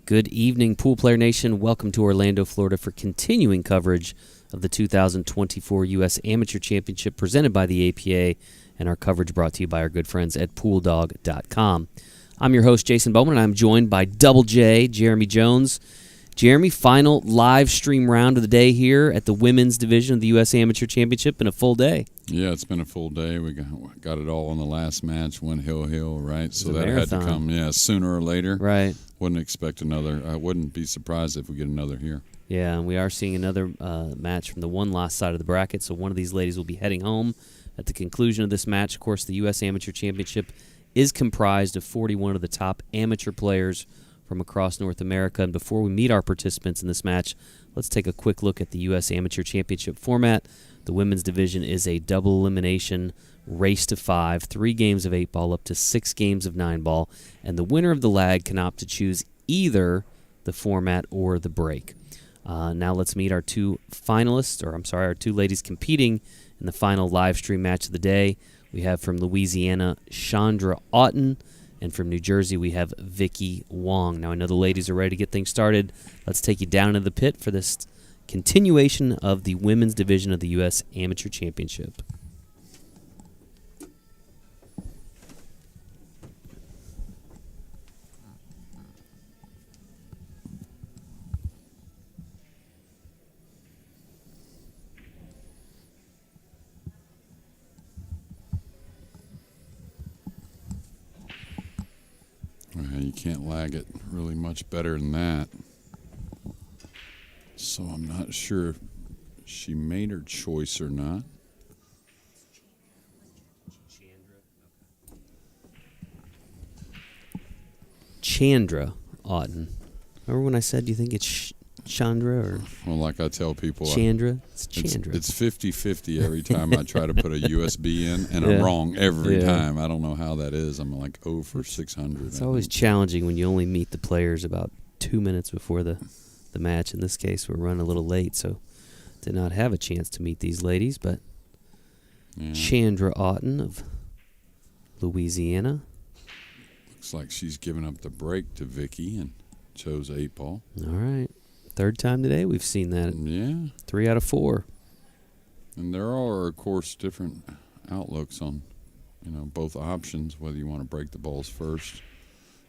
Good evening, Pool Player Nation. Welcome to Orlando, Florida for continuing coverage of the 2024 U.S. Amateur Championship presented by the APA and our coverage brought to you by our good friends at PoolDog.com. I'm your host, Jason Bowman, and I'm joined by Double J, Jeremy Jones. Jeremy, final live stream round of the day here at the women's division of the U.S. Amateur Championship in a full day. Yeah, it's been a full day. We got it all in the last match, one hill, right? So that marathon. had to come, sooner or later. Right. Wouldn't expect another. I wouldn't be surprised if we get another here. Yeah, and we are seeing another match from the one lost side of the bracket, so one of these ladies will be heading home at the conclusion of this match. Of course, the U.S. Amateur Championship is comprised of 41 of the top amateur players from across North America. And before we meet our participants in this match, let's take a quick look at the U.S. Amateur Championship format. The women's division is a double elimination race to 5, 3 games of 8-ball up to 6 games of 9-ball, and the winner of the lag can opt to choose either the format or the break. Now let's meet our two finalists, our two ladies competing in the final live stream match of the day. We have from Louisiana, Chandra Autin, and from New Jersey, we have Vicky Wong. Now, I know the ladies are ready to get things started. Let's take you down to the pit for this continuation of the women's division of the U.S. Amateur Championship. You can't lag it really much better than that. So I'm not sure if she made her choice or not. Chandra Autin. Remember when I said, do you think it's Chandra or Well, like I tell people, Chandra? It's Chandra. It's 50-50 every time I try to put a USB in, and I'm wrong every time. I don't know how that is. I'm like 0 for 600. It's always challenging when you only meet the players about 2 minutes before the match. In this case, we're running a little late, so did not have a chance to meet these ladies. But Chandra Autin of Louisiana. Looks like she's giving up the break to Vicky and chose 8-ball. All right. Third time today we've seen that. Yeah. 3 out of 4. And there are, of course, different outlooks on, both options, whether you want to break the balls first.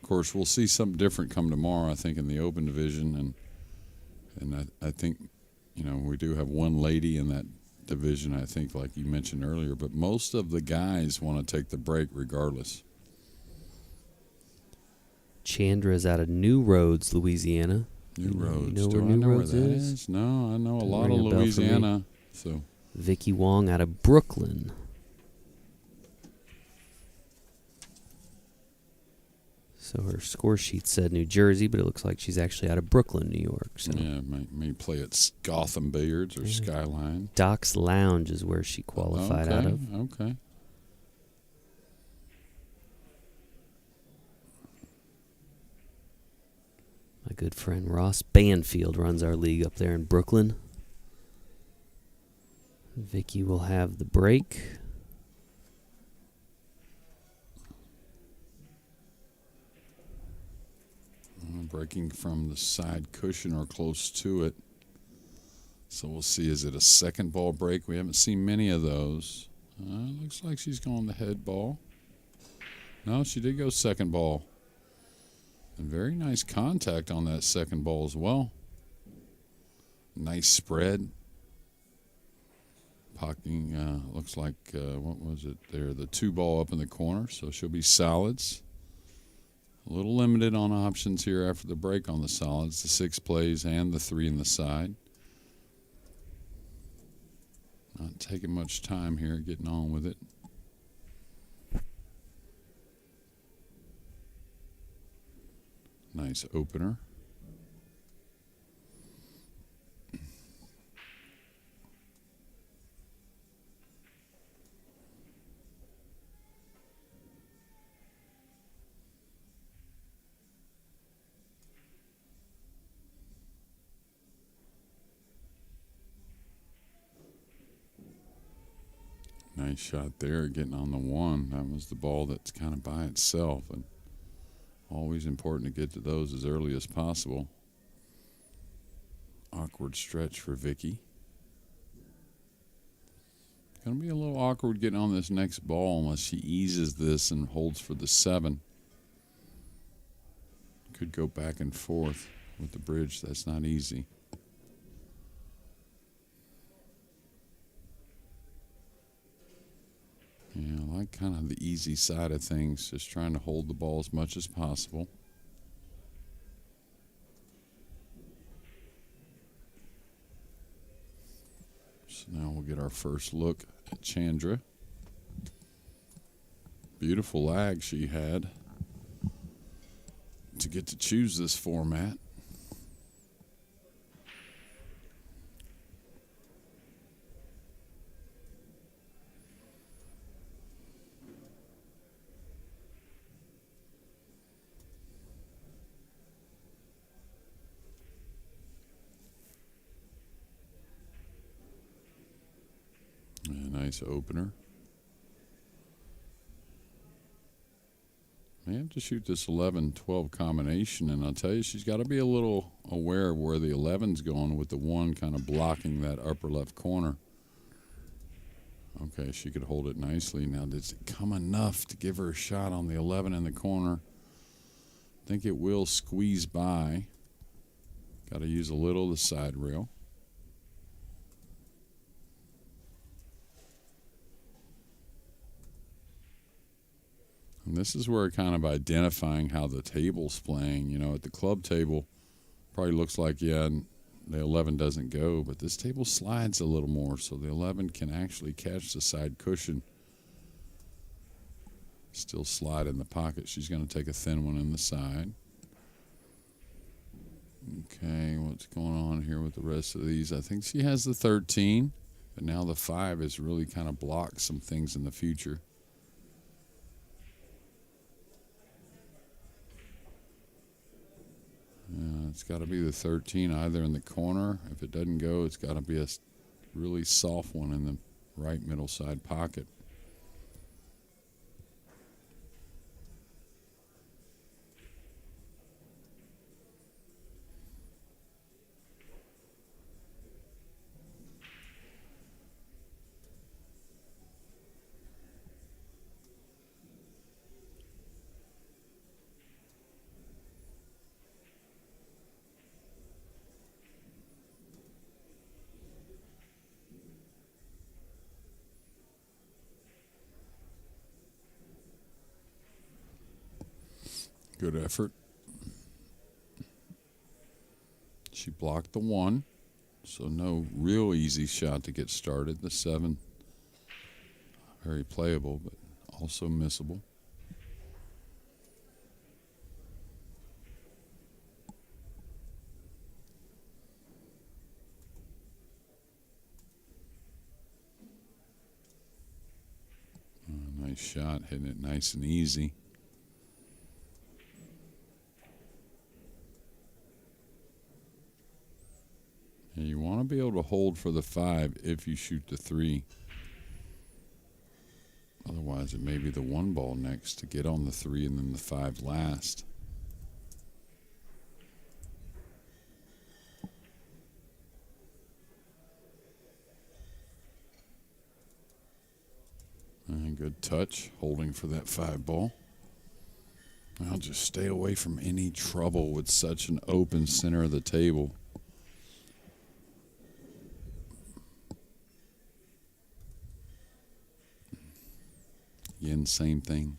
Of course, we'll see something different come tomorrow, I think, in the open division. And I think, we do have one lady in that division, I think, like you mentioned earlier. But most of the guys want to take the break regardless. Chandra is out of New Roads, Louisiana. New Roads. You know Do where I New know Roads where that is? is? No, I know a lot ring of a bell for me. Louisiana. So Vicky Wong out of Brooklyn. So her score sheet said New Jersey, but it looks like she's actually out of Brooklyn, New York. So yeah, may play at Gotham Billiards or Skyline. Docks Lounge is where she qualified out of. Okay. My good friend Ross Banfield runs our league up there in Brooklyn. Vicky will have the break. Breaking from the side cushion or close to it. So we'll see, is it a second ball break? We haven't seen many of those. Looks like she's going the head ball. No, she did go second ball. And very nice contact on that second ball as well. Nice spread. Pocketing, looks like, what was it there? The 2-ball up in the corner, so she'll be solids. A little limited on options here after the break on the solids, the 6 plays and the 3 in the side. Not taking much time here, getting on with it. Nice opener. Nice shot there, getting on the 1. That was the ball that's kind of by itself. And Always important to get to those as early as possible. Awkward stretch for Vicky. Going to be a little awkward getting on this next ball unless she eases this and holds for the 7. Could go back and forth with the bridge. That's not easy. Yeah, I like kind of the easy side of things, just trying to hold the ball as much as possible. So now we'll get our first look at Chandra. Beautiful lag she had to get to choose this format. Nice opener. May have to shoot this 11-12 combination, and I'll tell you, she's got to be a little aware of where the 11's going with the 1 kind of blocking that upper left corner. Okay, she could hold it nicely. Now, does it come enough to give her a shot on the 11 in the corner? I think it will squeeze by. Got to use a little of the side rail. And this is where kind of identifying how the table's playing. You know, at the club table, probably looks like, yeah, the 11 doesn't go, but this table slides a little more, so the 11 can actually catch the side cushion. Still slide in the pocket. She's going to take a thin one in the side. Okay, what's going on here with the rest of these? I think she has the 13, but now the 5 has really kind of blocked some things in the future. It's got to be the 13 either in the corner. If it doesn't go, it's got to be a really soft one in the right middle side pocket. Good effort. She blocked the 1, so no real easy shot to get started. The 7, very playable, but also missable. Nice shot, hitting it nice and easy. And you want to be able to hold for the 5 if you shoot the 3. Otherwise, it may be the 1 ball next to get on the 3 and then the 5 last. And good touch, holding for that 5 ball. I'll just stay away from any trouble with such an open center of the table. Again, same thing.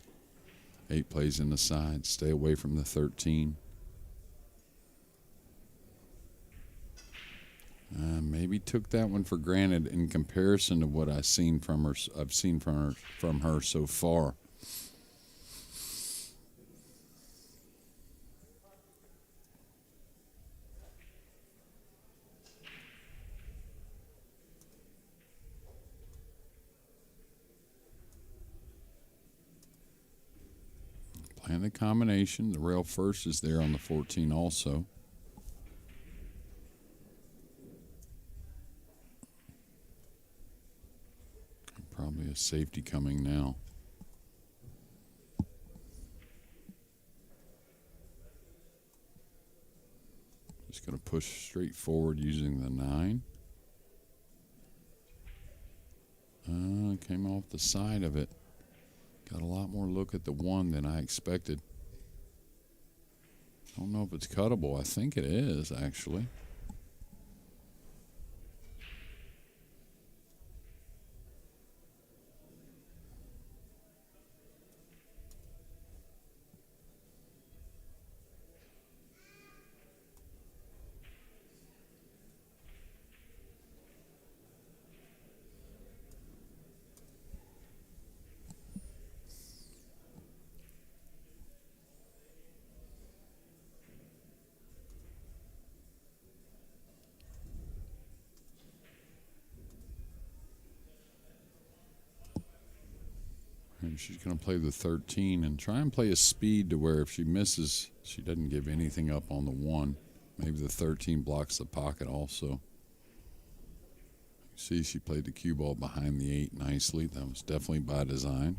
8 plays in the side. Stay away from the 13. Maybe took that one for granted in comparison to what I've seen from her. From her so far. Playing the combination. The rail first is there on the 14 also. Probably a safety coming now. push straight forward using the 9. Came off the side of it. Got a lot more look at the 1 than I expected. I don't know if it's cuttable. I think it is, actually. And she's going to play the 13 and try and play a speed to where if she misses, she doesn't give anything up on the 1. Maybe the 13 blocks the pocket also. See, she played the cue ball behind the 8 nicely. That was definitely by design.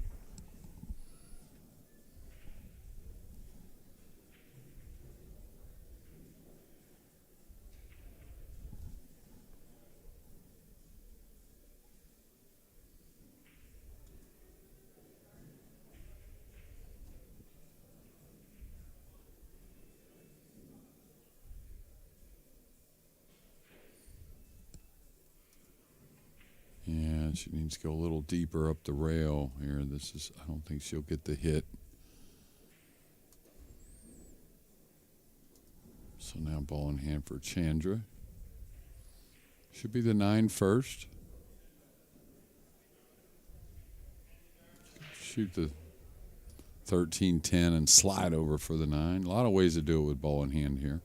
Yeah, she needs to go a little deeper up the rail here. I don't think she'll get the hit. So now ball in hand for Chandra. Should be the 9 first. Shoot the 13-10 and slide over for the 9. A lot of ways to do it with ball in hand here.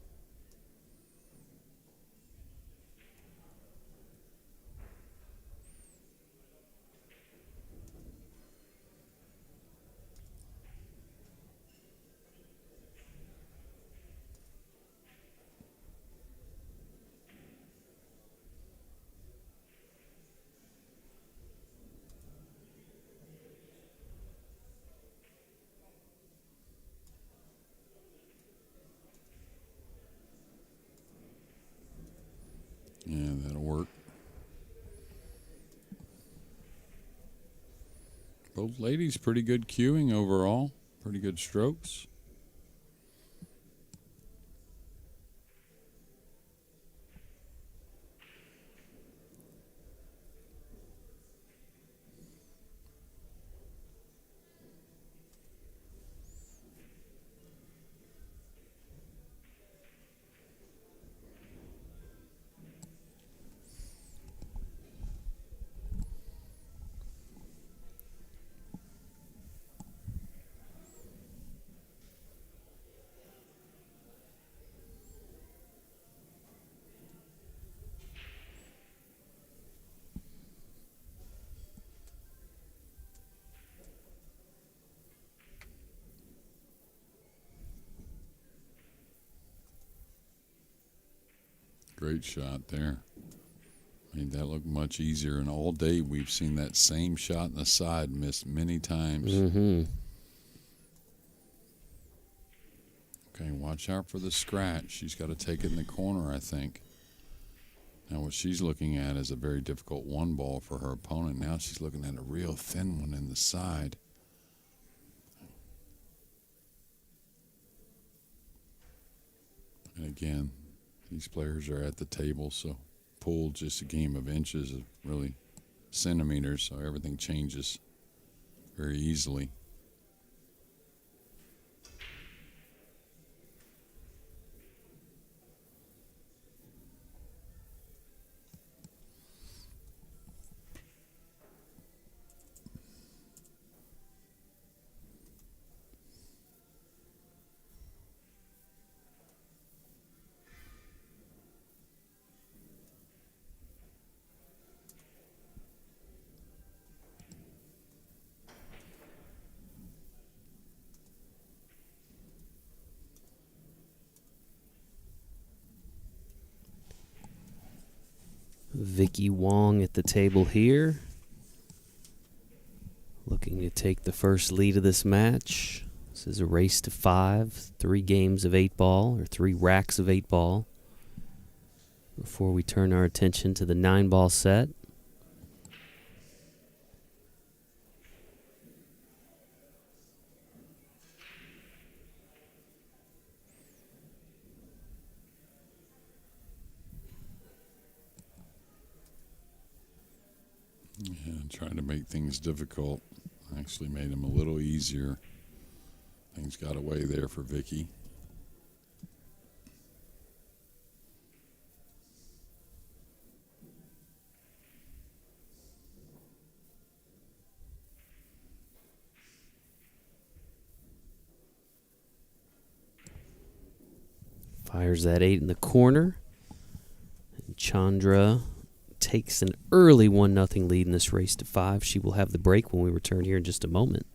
Yeah, that'll work. Both ladies pretty good cueing overall. Pretty good strokes. Great shot there. Made that look much easier. And all day we've seen that same shot in the side missed many times. Mm-hmm. Okay, watch out for the scratch. She's got to take it in the corner, I think. Now what she's looking at is a very difficult 1 ball for her opponent. Now she's looking at a real thin one in the side. And again, these players are at the table, so pool just a game of inches, of really centimeters, so everything changes very easily. Vicky Wong at the table here, looking to take the first lead of this match. This is a race to 5, 3 games of 8 ball, or 3 racks of 8 ball. before we turn our attention to the 9-ball set. Yeah, trying to make things difficult actually made them a little easier. Things got away there for Vicky. Fires that 8 in the corner. And Chandra takes an early 1-0 lead in this race to 5. She will have the break when we return here in just a moment.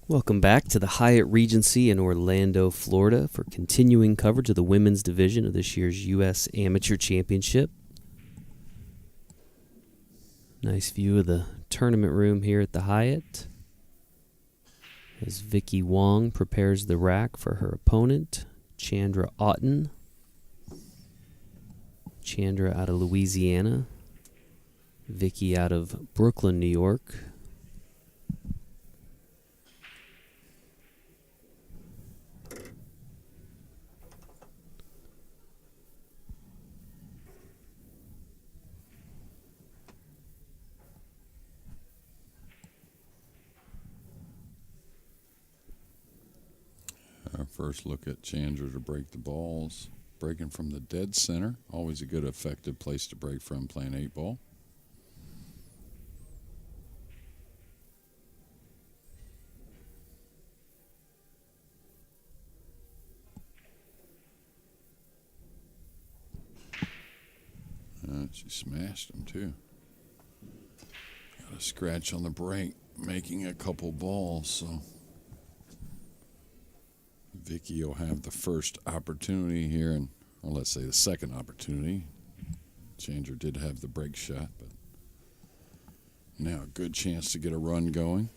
Welcome back to the Hyatt Regency in Orlando, Florida for continuing coverage of the women's division of this year's U.S. Amateur Championship. Nice view of the tournament room here at the Hyatt as Vicky Wong prepares the rack for her opponent, Chandra Autin. Chandra out of Louisiana, Vicky out of Brooklyn, New York. Our first look at Chandra to break the balls. Breaking from the dead center. Always a good, effective place to break from playing 8-ball. She smashed them, too. Got a scratch on the break, making a couple balls, so Vicky will have the first opportunity here, or let's say the second opportunity. Chandra did have the break shot, but now a good chance to get a run going.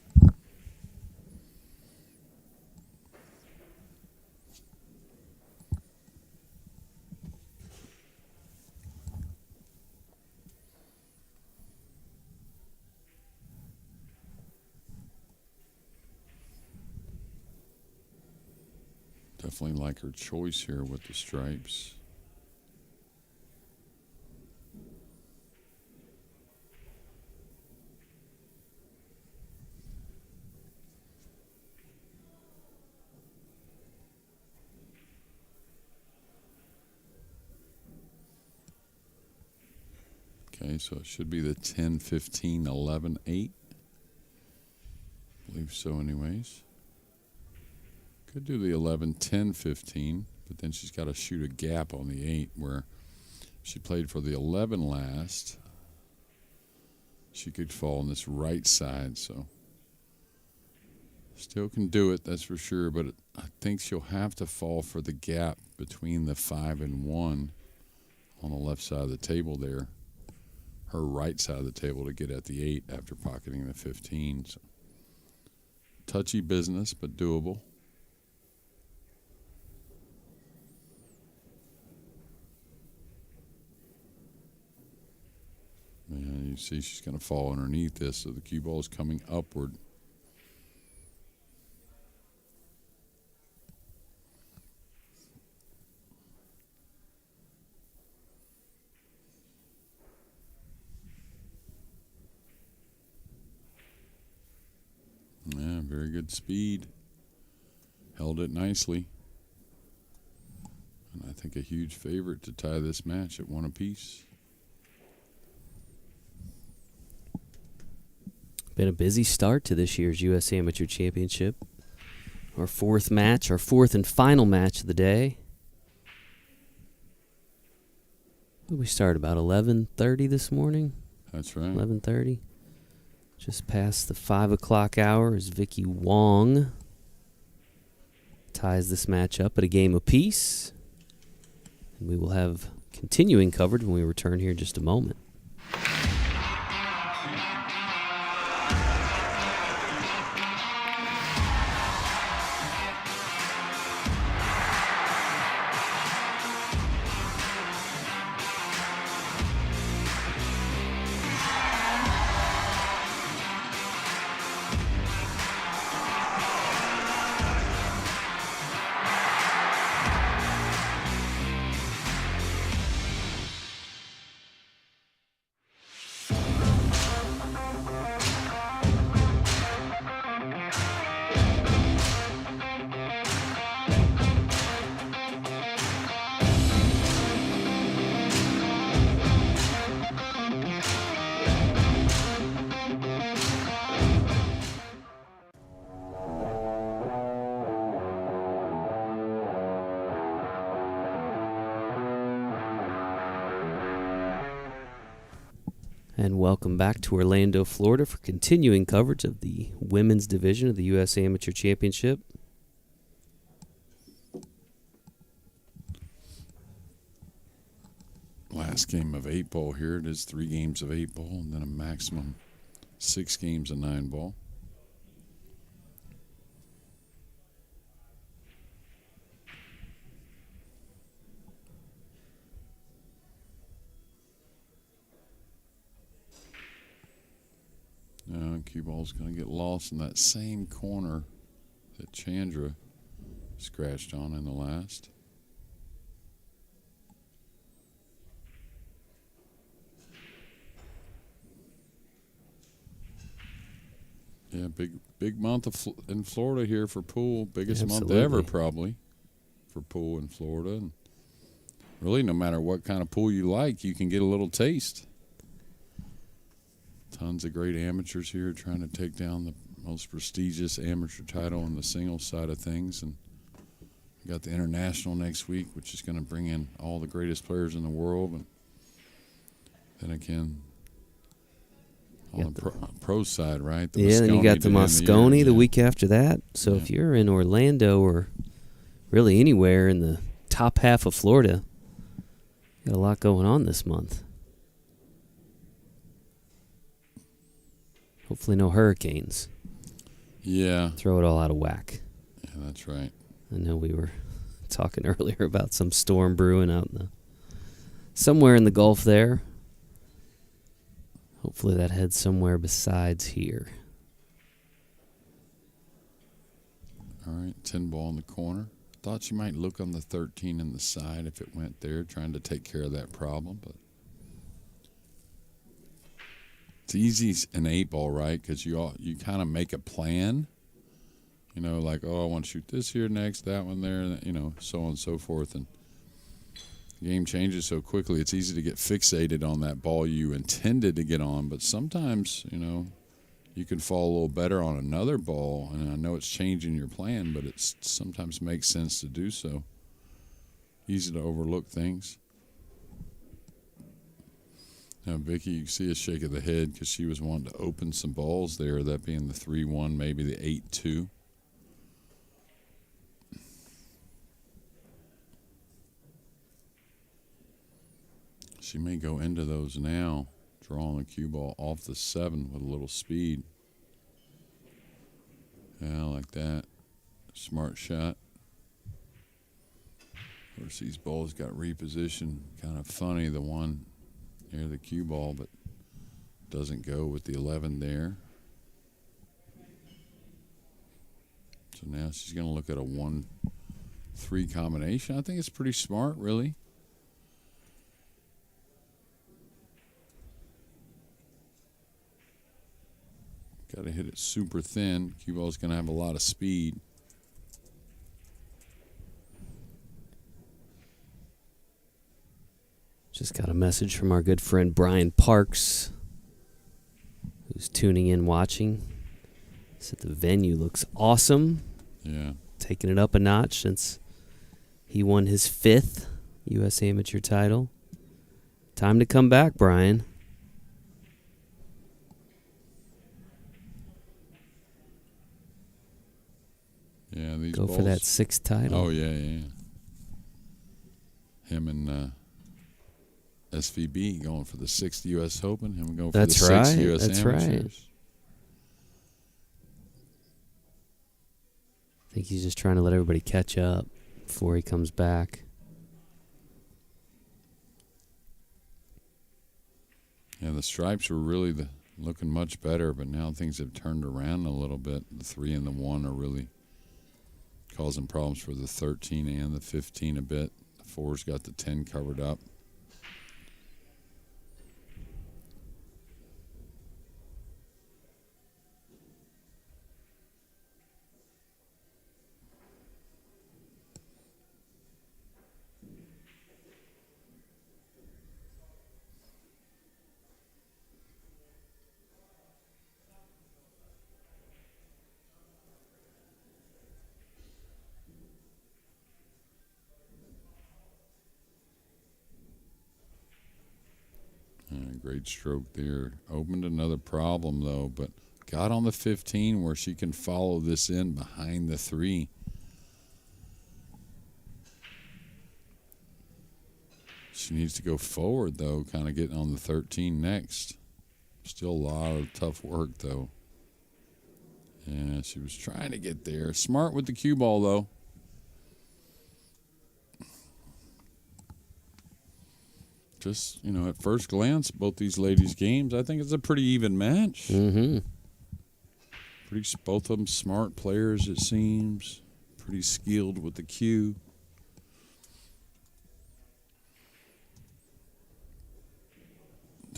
Definitely like her choice here with the stripes. Okay, so it should be the 10, 15, 11, 8. I believe so anyways. Could do the 11, 10, 15, but then she's got to shoot a gap on the 8 where she played for the 11 last. She could fall on this right side, so still can do it, that's for sure, but I think she'll have to fall for the gap between the 5 and 1 on the left side of the table there. Her right side of the table to get at the 8 after pocketing the 15. So touchy business, but doable. And you see she's going to fall underneath this, so the cue ball is coming upward. Very good speed. Held it nicely. And I think a huge favorite to tie this match at 1 apiece. Been a busy start to this year's U.S. Amateur Championship. Our fourth and final match of the day. We started about 11:30 this morning. That's right. 11:30. Just past the 5 o'clock hour as Vicky Wong ties this match up at a game apiece. And we will have continuing coverage when we return here in just a moment. And welcome back to Orlando, Florida for continuing coverage of the women's division of the U.S. Amateur Championship. Last game of 8-ball here. It is 3 games of 8-ball and then a maximum 6 games of 9-ball. Cue ball's going to get lost in that same corner that Chandra scratched on in the last. Yeah, big month in Florida here for pool. Biggest month ever probably for pool in Florida. And really, no matter what kind of pool you like, you can get a little taste. Tons of great amateurs here trying to take down the most prestigious amateur title on the singles side of things. And we got the international next week, which is going to bring in all the greatest players in the world. And then again, on the pro side, right? And you got the Moscone the week after that. So if you're in Orlando or really anywhere in the top half of Florida, you got a lot going on this month. Hopefully no hurricanes. Yeah. Throw it all out of whack. Yeah, that's right. I know we were talking earlier about some storm brewing out in somewhere in the Gulf there. Hopefully that heads somewhere besides here. All right, 10-ball in the corner. Thought you might look on the 13 in the side if it went there, trying to take care of that problem, but it's easy in 8-ball, right? Because you kind of make a plan, like, I want to shoot this here next, that one there, so on and so forth. And the game changes so quickly, it's easy to get fixated on that ball you intended to get on. But sometimes, you can fall a little better on another ball. And I know it's changing your plan, but it sometimes makes sense to do so. Easy to overlook things. Now, Vicky, you can see a shake of the head because she was wanting to open some balls there, that being the 3-1, maybe the 8-2. She may go into those now, drawing the cue ball off the 7 with a little speed. Yeah, like that. Smart shot. Of course, these balls got repositioned. Kind of funny, the one near the cue ball, but doesn't go with the 11 there. So now she's going to look at a 1-3 combination. I think it's pretty smart, really. Got to hit it super thin. Cue ball's going to have a lot of speed. Just got a message from our good friend Brian Parks, who's tuning in watching. Said the venue looks awesome. Yeah. Taking it up a notch since he won his 5th U.S. Amateur title. Time to come back, Brian. Yeah, these Go balls. for that 6th title. Oh, yeah. Him and SVB going for the 6th U.S. Open. Him going for That's the 6th right. U.S. That's Amateurs. right. I think he's just trying to let everybody catch up before he comes back. Yeah, the stripes were really looking much better, but now things have turned around a little bit. The 3 and the 1 are really causing problems for the 13 and the 15 a bit. The 4's got the 10 covered up. Great stroke there. Opened another problem, though, but got on the 15 where she can follow this in behind the 3. She needs to go forward, though, kind of getting on the 13 next. Still a lot of tough work, though. Yeah, she was trying to get there. Smart with the cue ball, though. Just, at first glance, both these ladies' games, I think it's a pretty even match. Mm-hmm. Both of them smart players, it seems. Pretty skilled with the cue.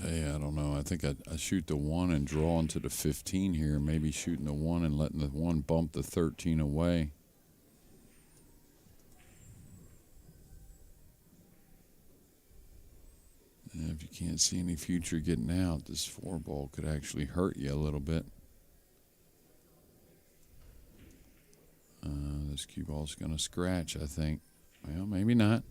Hey, I don't know. I think I shoot the 1 and draw into the 15 here. Maybe shooting the 1 and letting the 1 bump the 13 away. And if you can't see any future getting out, this 4 ball could actually hurt you a little bit. This cue ball's going to scratch, I think. Well, maybe not.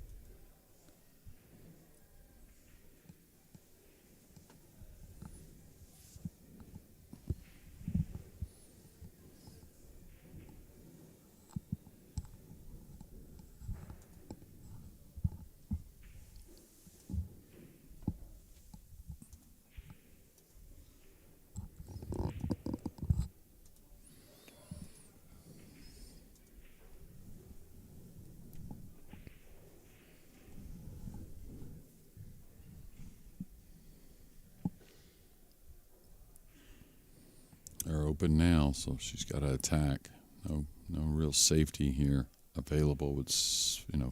They're open now, so she's got to attack. No real safety here available with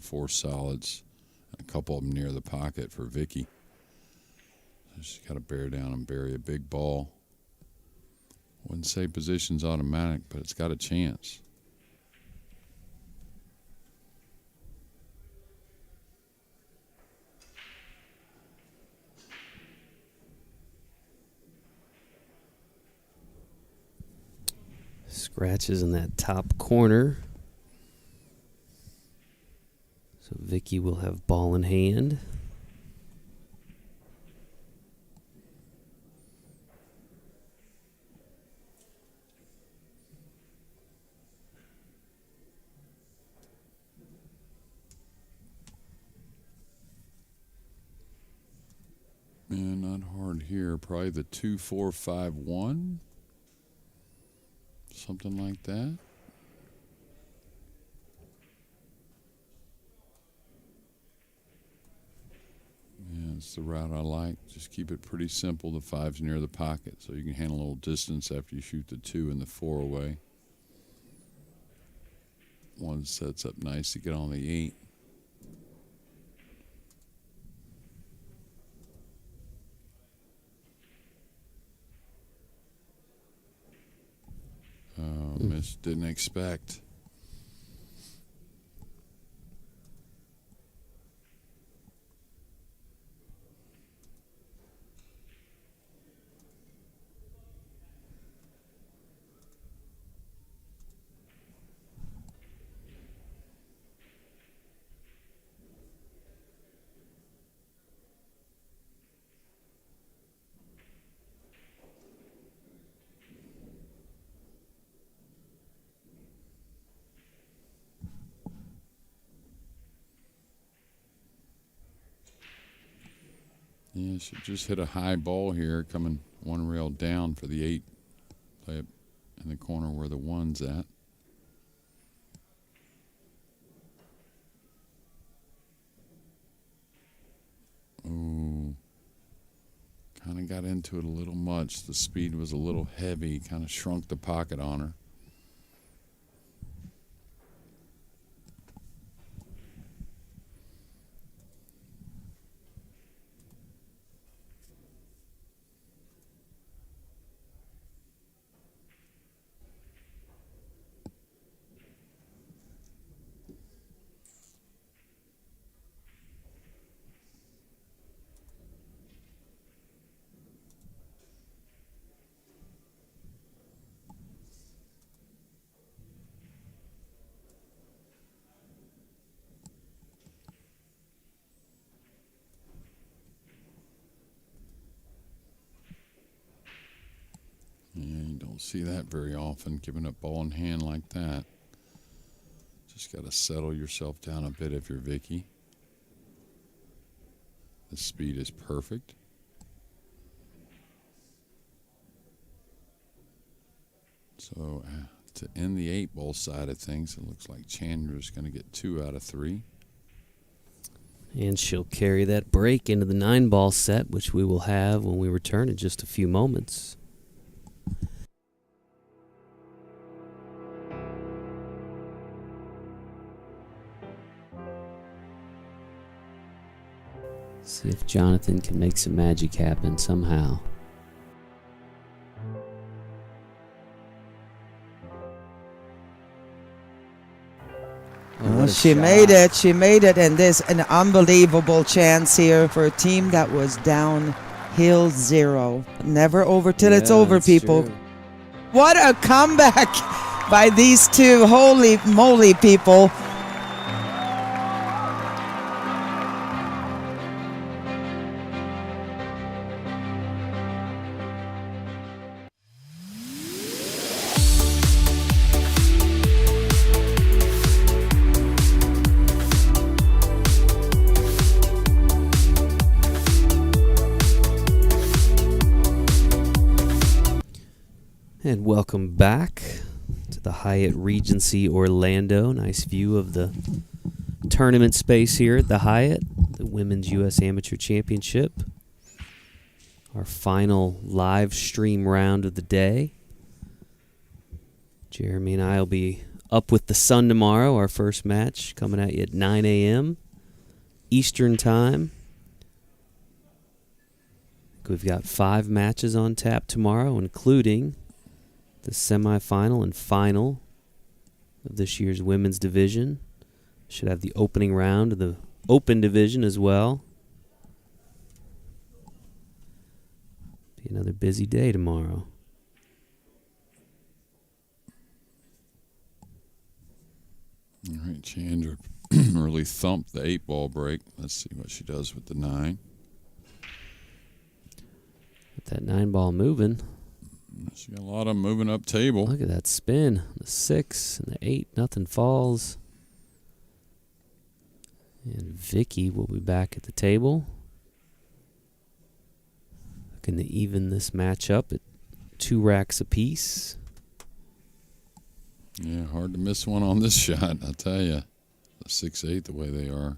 4 solids, and a couple of them near the pocket for Vicky. So she's got to bear down and bury a big ball. Wouldn't say position's automatic, but it's got a chance. Scratches in that top corner. So Vicky will have ball in hand. Yeah, not hard here. Probably the 2-4-5-1. Something like that. Yeah, it's the route I like. Just keep it pretty simple. The 5's near the pocket, so you can handle a little distance after you shoot the 2 and the 4 away. 1 sets up nice to get on the 8. Just didn't expect. Yeah, she just hit a high ball here, coming one rail down for the 8. Play it in the corner where the 1's at. Ooh. Kind of got into it a little much. The speed was a little heavy, kind of shrunk the pocket on her. Yeah, you don't see that very often, giving up ball in hand like that. Just got to settle yourself down a bit if you're Vicky. The speed is perfect. So to end the 8-ball side of things, it looks like Chandra's going to get 2 out of 3. And she'll carry that break into the 9-ball set, which we will have when we return in just a few moments. See if Jonathan can make some magic happen somehow. Oh, she made it. She made it. And there's an unbelievable chance here for a team that was downhill 0. Never over till it's over, people. True. What a comeback by these two. Holy moly, people. And welcome back to the Hyatt Regency Orlando. Nice view of the tournament space here at the Hyatt, the Women's U.S. Amateur Championship. Our final live stream round of the day. Jeremy and I will be up with the sun tomorrow. Our first match coming at you at 9 a.m. Eastern Time. We've got 5 matches on tap tomorrow, including the semifinal and final of this year's women's division. Should have the opening round of the open division as well. Be another busy day tomorrow. All right, Chandra really thumped the 8-ball break. Let's see what she does with the 9. With that 9-ball moving. She got a lot of moving up table. Look at that spin. The 6 and the 8. Nothing falls. And Vicky will be back at the table. Looking to even this match up at 2 racks apiece. Yeah, hard to miss one on this shot, I tell you. The 6-8, the way they are.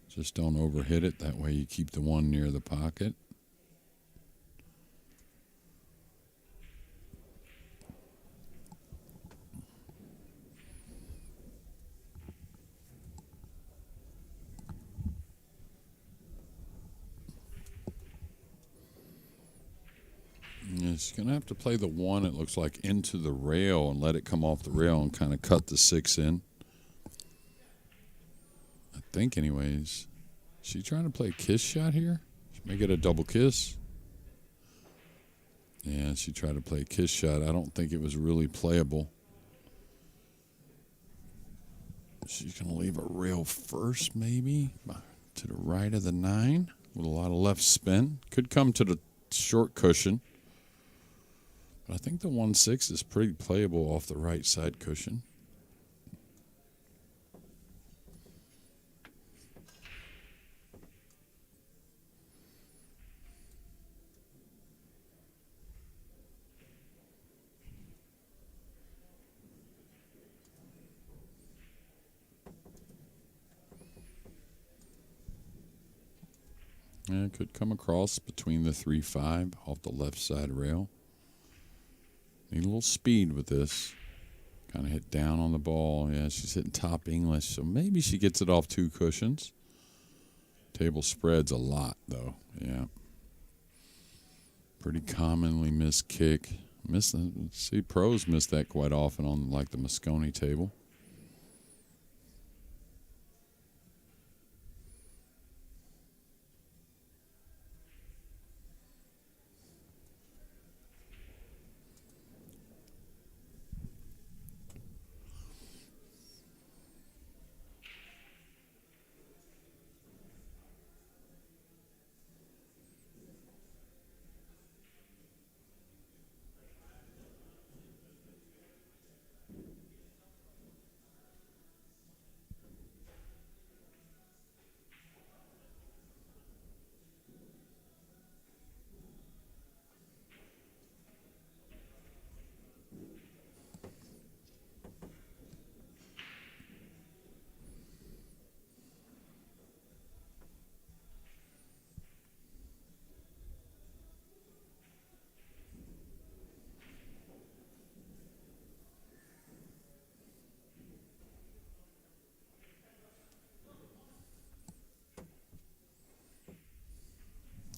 Just don't overhit it. That way you keep the 1 near the pocket. Yeah, she's going to have to play the 1, it looks like, into the rail and let it come off the rail and kind of cut the 6 in. I think, anyways. She trying to play a kiss shot here? She may get a double kiss. Yeah, she tried to play a kiss shot. I don't think it was really playable. She's going to leave a rail first, maybe, to the right of the 9 with a lot of left spin. Could come to the short cushion. But I think the 1-6 is pretty playable off the right side cushion. Yeah, it could come across between the 3-5 off the left side rail. Need a little speed with this. Kind of hit down on the ball. Yeah, she's hitting top English, so maybe she gets it off 2 cushions. Table spreads a lot, though. Yeah. Pretty commonly missed kick. See, pros miss that quite often on, like, the Mosconi table.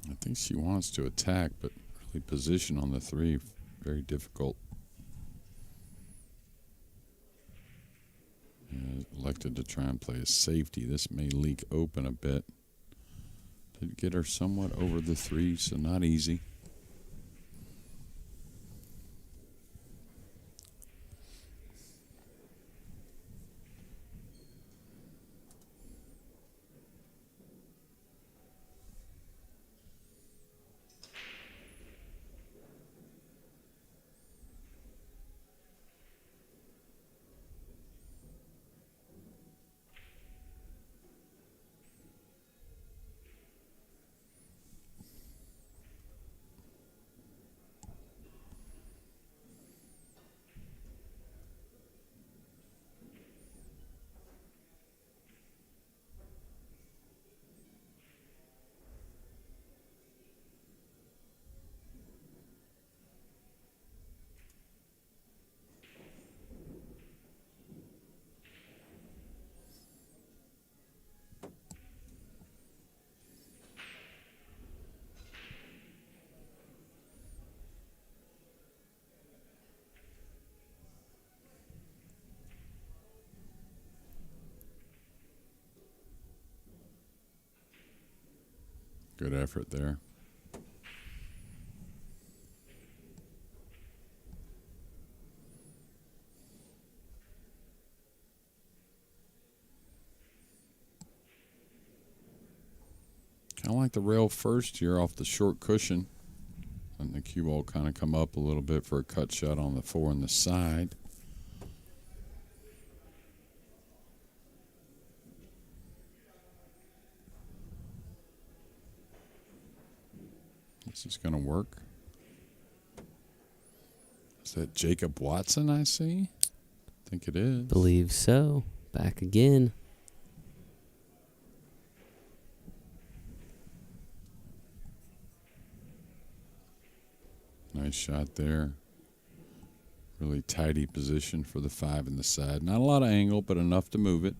I think she wants to attack, but really position on the 3, very difficult. Yeah, elected to try and play a safety. This may leak open a bit. Did get her somewhat over the 3, so not easy. Good effort there. Kind of like the rail first here off the short cushion. And the cue ball kind of come up a little bit for a cut shot on the 4 on the side. This is going to work. Is that Jacob Watson I see? I think it is. Believe so. Back again. Nice shot there. Really tidy position for the 5 in the side. Not a lot of angle, but enough to move it.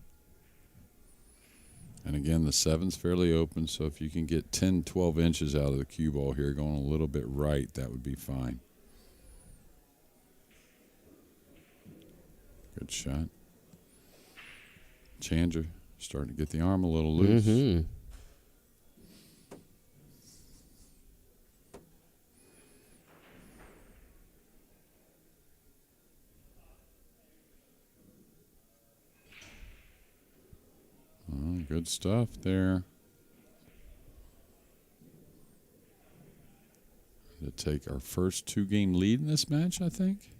And again, the 7's fairly open, so if you can get 10, 12 inches out of the cue ball here, going a little bit right, that would be fine. Good shot. Chandra starting to get the arm a little loose. Mm-hmm. Oh, good stuff there. To take our first 2-game lead in this match, I think.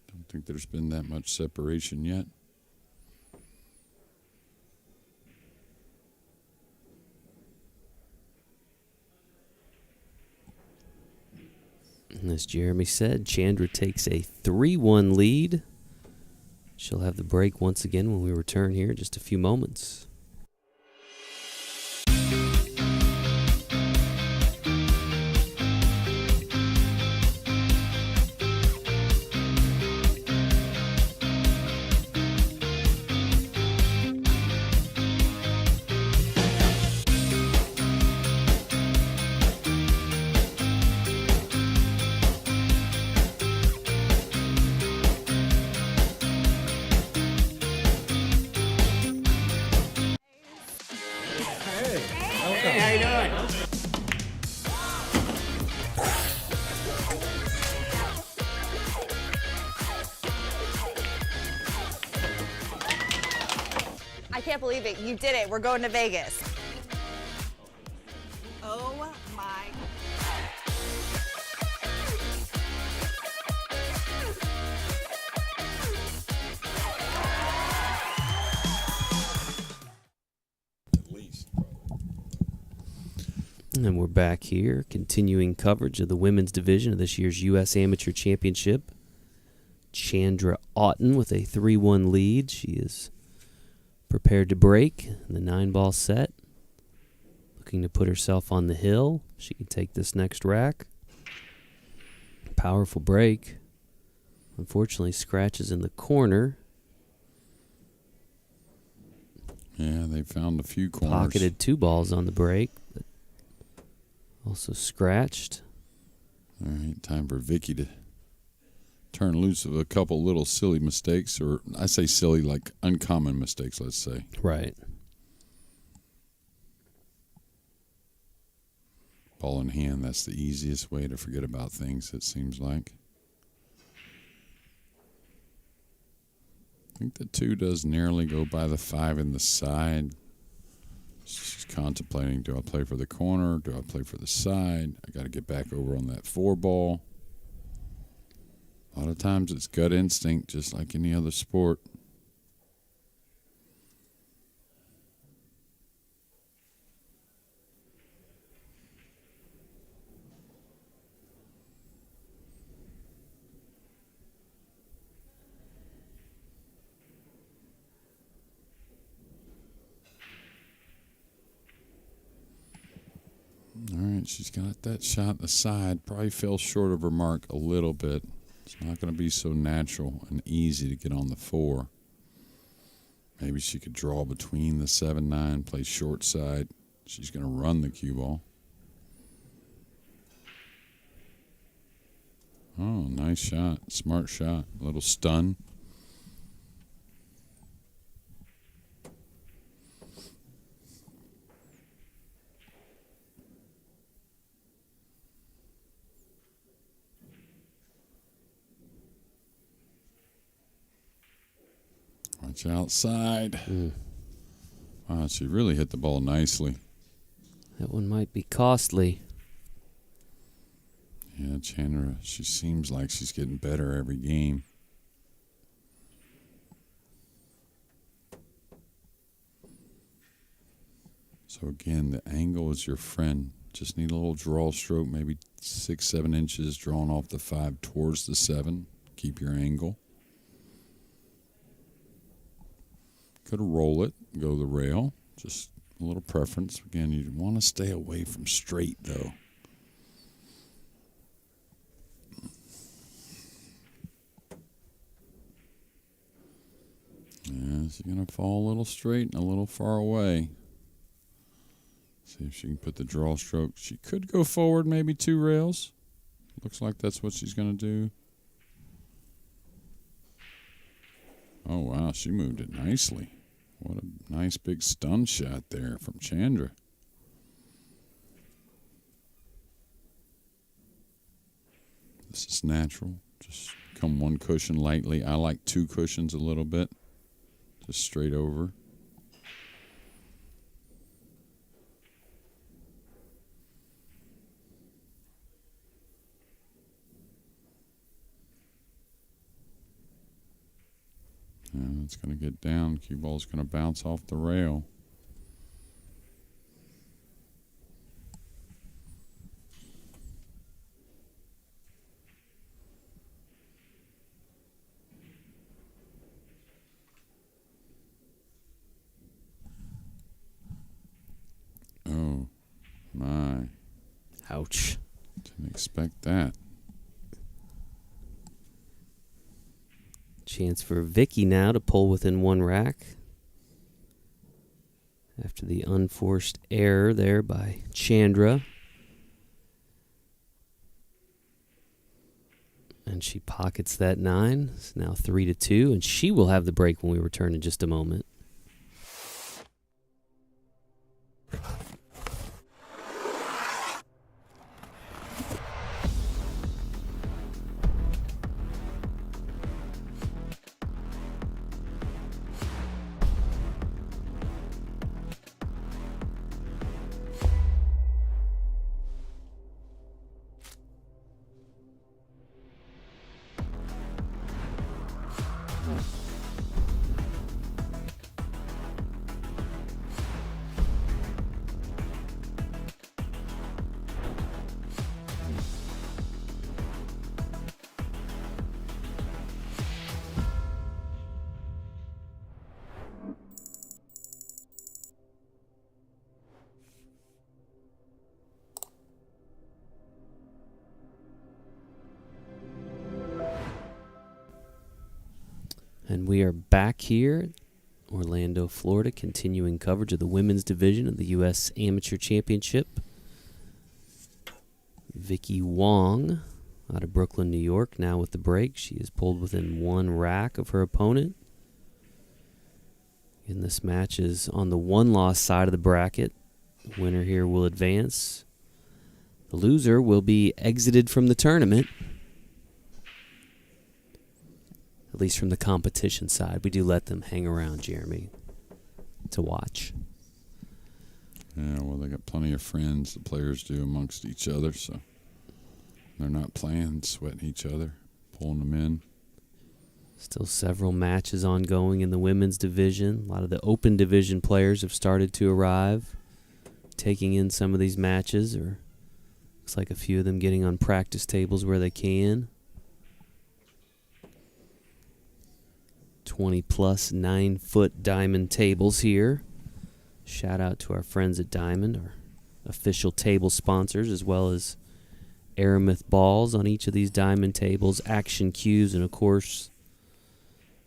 Don't think there's been that much separation yet. As Jeremy said, Chandra takes a 3-1 lead. She'll have the break once again when we return here in just a few moments. I can't believe it. You did it. We're going to Vegas. Oh my. At least. And we're back here, continuing coverage of the women's division of this year's U.S. Amateur Championship. Chandra Autin with a 3-1 lead. She is prepared to break in the 9-ball set. Looking to put herself on the hill. She can take this next rack. Powerful break. Unfortunately, scratches in the corner. Yeah, they found a few corners. Pocketed 2 balls on the break. But also scratched. All right, time for Vicky to turn loose of a couple little silly mistakes, or I say silly, like uncommon mistakes, let's say. Right. Ball in hand, that's the easiest way to forget about things, it seems like. I think the 2 does nearly go by the 5 in the side. She's contemplating, do I play for the corner? Do I play for the side? I got to get back over on that 4 ball. A lot of times it's gut instinct, just like any other sport. All right, she's got that shot in the side. Probably fell short of her mark a little bit. It's not going to be so natural and easy to get on the 4. Maybe she could draw between the 7-9, play short side. She's going to run the cue ball. Oh, nice shot. Smart shot. A little stun. Watch outside. Wow, she really hit the ball nicely. That one might be costly. Yeah, Chandra, she seems like she's getting better every game. So again, the angle is your friend. Just need a little draw stroke, maybe 6-7 inches drawn off the 5 towards the 7. Keep your angle. Could roll it, go the rail. Just a little preference. Again, you want to stay away from straight, though. Yeah, she's going to fall a little straight and a little far away. See if she can put the draw stroke. She could go forward maybe 2 rails. Looks like that's what she's going to do. Oh, wow. She moved it nicely. What a nice big stun shot there from Chandra. This is natural. Just come one cushion lightly. I like two cushions a little bit. Just straight over. And it's going to get down. Cue ball's going to bounce off the rail. Oh, my. Ouch. Didn't expect that. Chance for Vicky now to pull within one rack after the unforced error there by Chandra. And she pockets that 9. It's now 3-2, and she will have the break when we return in just a moment. And we are back here, Orlando, Florida, continuing coverage of the women's division of the U.S. Amateur Championship. Vicky Wong out of Brooklyn, New York, now with the break. She is pulled within one rack of her opponent. And this match is on the one-loss side of the bracket. The winner here will advance. The loser will be exited from the tournament. At least from the competition side. We do let them hang around, Jeremy, to watch. Yeah, well, they got plenty of friends, the players do, amongst each other, so they're not playing, sweating each other, pulling them in. Still several matches ongoing in the women's division. A lot of the open division players have started to arrive, taking in some of these matches, or looks like a few of them getting on practice tables where they can. 20-plus 9-foot diamond tables here. Shout out to our friends at Diamond, our official table sponsors, as well as Aramith balls on each of these diamond tables, action cues, and, of course,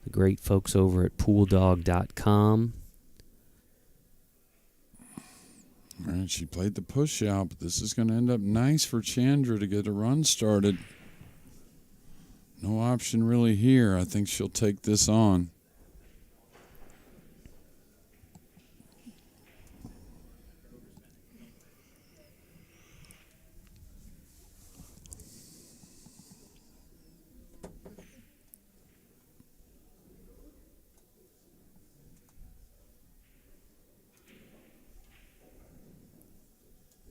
the great folks over at pooldog.com. All right, she played the push out, but this is going to end up nice for Chandra to get a run started. No option really here. I think she'll take this on.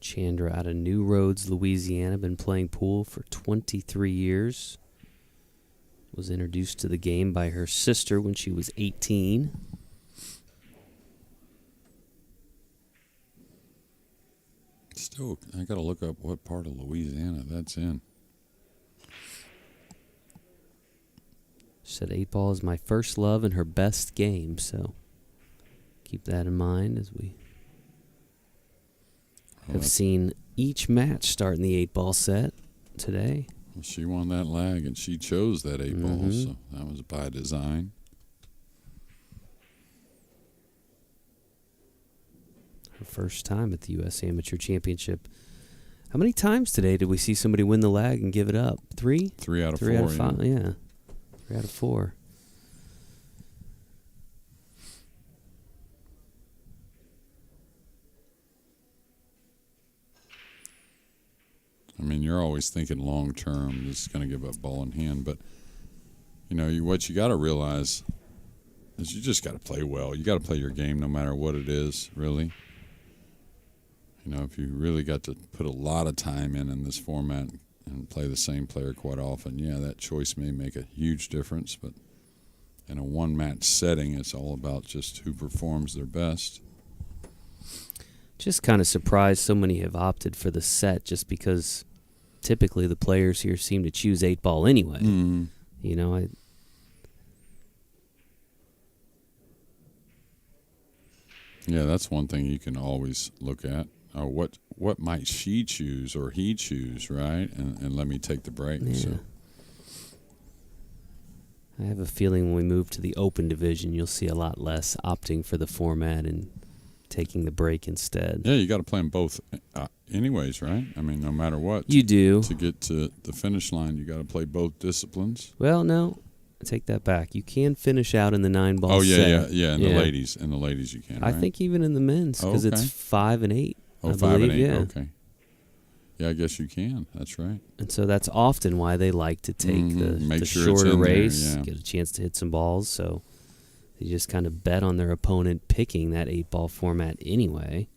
Chandra out of New Roads, Louisiana, been playing pool for 23 years. Was introduced to the game by her sister when she was 18. Still, I got to look up what part of Louisiana that's in. She said 8-ball is my first love and her best game, so keep that in mind as we have seen each match start in the 8-ball set today. Well, she won that lag, and she chose that 8-ball, so that was by design. Her first time at the U.S. Amateur Championship. How many times today did we see somebody win the lag and give it up? 3? 3 out of 4. 3 out of 5, yeah. 3 out of 4. mean, you're always thinking long term. This is going to give up ball in hand, but what you got to realize is you just got to play well. You got to play your game no matter what it is, really. If you really got to put a lot of time in this format and play the same player quite often, that choice may make a huge difference. But in a one-match setting, it's all about just who performs their best. Just kind of surprised so many have opted for the set, just because typically the players here seem to choose 8-ball anyway. Mm-hmm. Yeah, that's one thing you can always look at. What might she choose or he choose, right? And let me take the break. Yeah. So. I have a feeling when we move to the open division, you'll see a lot less opting for the format and taking the break instead. Yeah, you got to play them both anyways, right? I mean, no matter what. You do. To get to the finish line, you got to play both disciplines. Well, no. I take that back. You can finish out in the 9-ball set. Oh, yeah. In the ladies you can, right? I think even in the men's, because it's 5 and 8. Oh, I 5 believe, and 8, yeah. okay. Yeah, I guess you can. That's right. And so that's often why they like to take the sure shorter race, there, yeah. get a chance to hit some balls. So they just kind of bet on their opponent picking that 8-ball format anyway.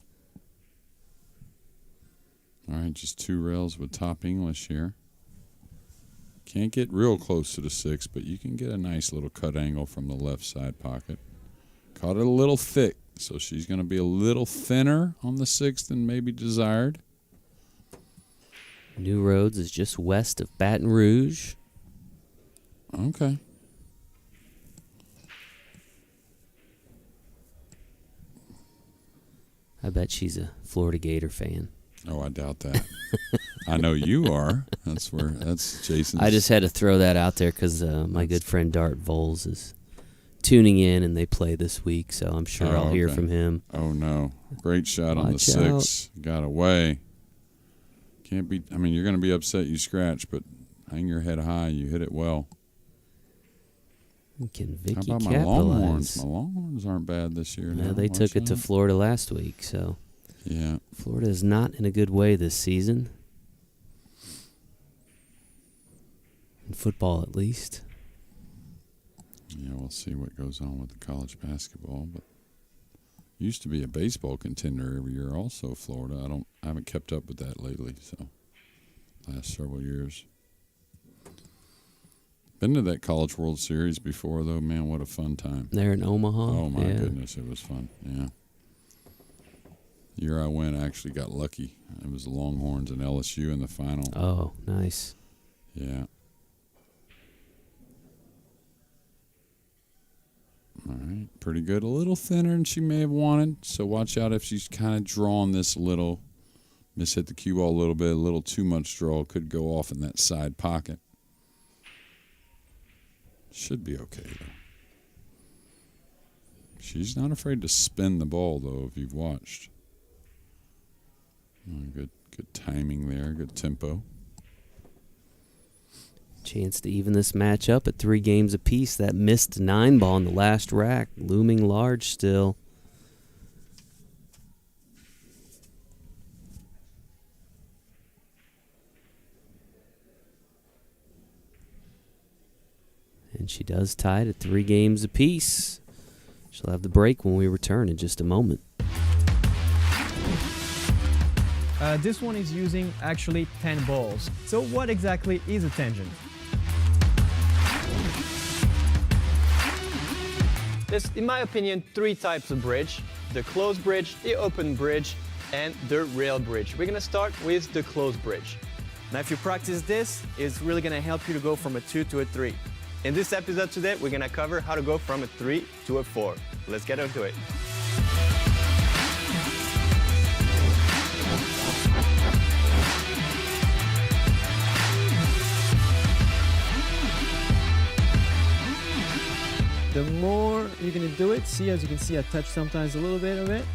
All right, just 2 rails with top English here. Can't get real close to the 6, but you can get a nice little cut angle from the left side pocket. Caught it a little thick, so she's going to be a little thinner on the 6 than maybe desired. New Roads is just west of Baton Rouge. Okay. I bet she's a Florida Gator fan. Oh, I doubt that. I know you are. That's Jason's. I just had to throw that out there because my good friend Dart Voles is tuning in, and they play this week, so I'm sure I'll hear from him. Oh, no. Great shot on the Watch out. 6. Got away. Can't be. I mean, you're going to be upset you scratch, but hang your head high. You hit it well. Can Vicky How about my capitalize? Longhorns? My Longhorns aren't bad this year. Yeah, now. they took it to out. Florida last week, so Yeah. Florida is not in a good way this season. In football, at least. Yeah, we'll see what goes on with the college basketball, but used to be a baseball contender every year also, Florida. I haven't kept up with that lately, so last several years. Been to that College World Series before, though. Man, what a fun time. They're in Omaha. Oh, my goodness, it was fun. Yeah. The year I went, I actually got lucky. It was the Longhorns and LSU in the final. Oh, nice. Yeah. All right, pretty good. A little thinner than she may have wanted, so watch out if she's kind of drawn this a little. Hit the cue ball a little bit, a little too much draw. Could go off in that side pocket. Should be okay, though. She's not afraid to spin the ball, though, if you've watched. Oh, good timing there, good tempo. Chance to even this match up at 3 games apiece. That missed 9-ball in the last rack, looming large still. And she does tie it at 3 games apiece. She'll have the break when we return in just a moment. This one is using actually 10 balls. So what exactly is a tangent? There's, in my opinion, 3 types of bridge: the closed bridge, the open bridge, and the rail bridge. We're gonna start with the closed bridge. Now if you practice this, it's really gonna help you to go from a 2 to a 3. In this episode today, we're gonna cover how to go from a 3 to a 4. Let's get into it. The more you're gonna do it, see, as you can see, I touch sometimes a little bit of it.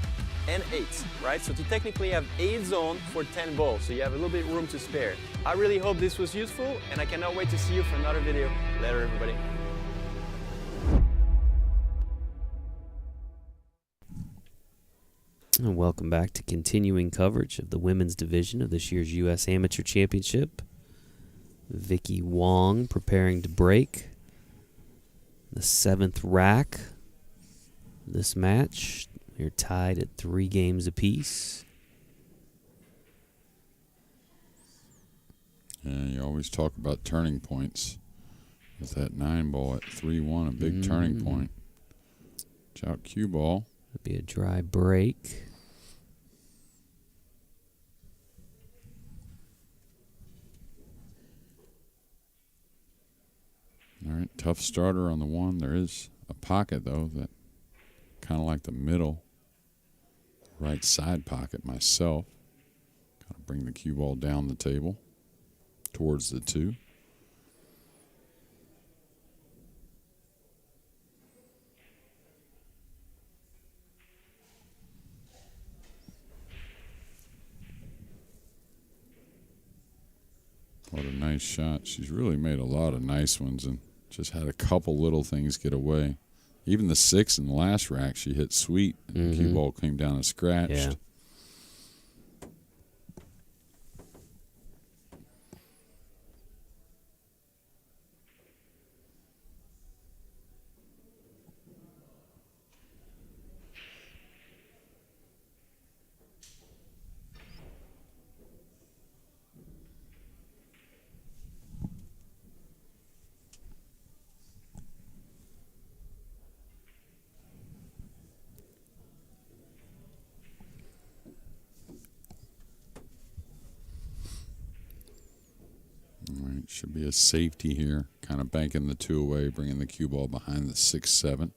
And 8, right? So to technically have 8 zones for 10 balls, so you have a little bit of room to spare. I really hope this was useful, and I cannot wait to see you for another video. Later, everybody. And welcome back to continuing coverage of the women's division of this year's U.S. Amateur Championship. Vicky Wong preparing to break the 7th rack of this match. They're tied at 3 games apiece. Yeah, you always talk about turning points. With that 9 ball at 3-1, a big turning point. Watch out, cue ball. It'll be a dry break. All right, tough starter on the 1. There is a pocket, though, that kind of like the middle, right side pocket myself. Kind of bring the cue ball down the table towards the 2. What a nice shot. She's really made a lot of nice ones and just had a couple little things get away. Even the 6 in the last rack, she hit sweet, and the cue ball came down and scratched. Yeah. All right, should be a safety here. Kind of banking the 2 away, bringing the cue ball behind the 6-7.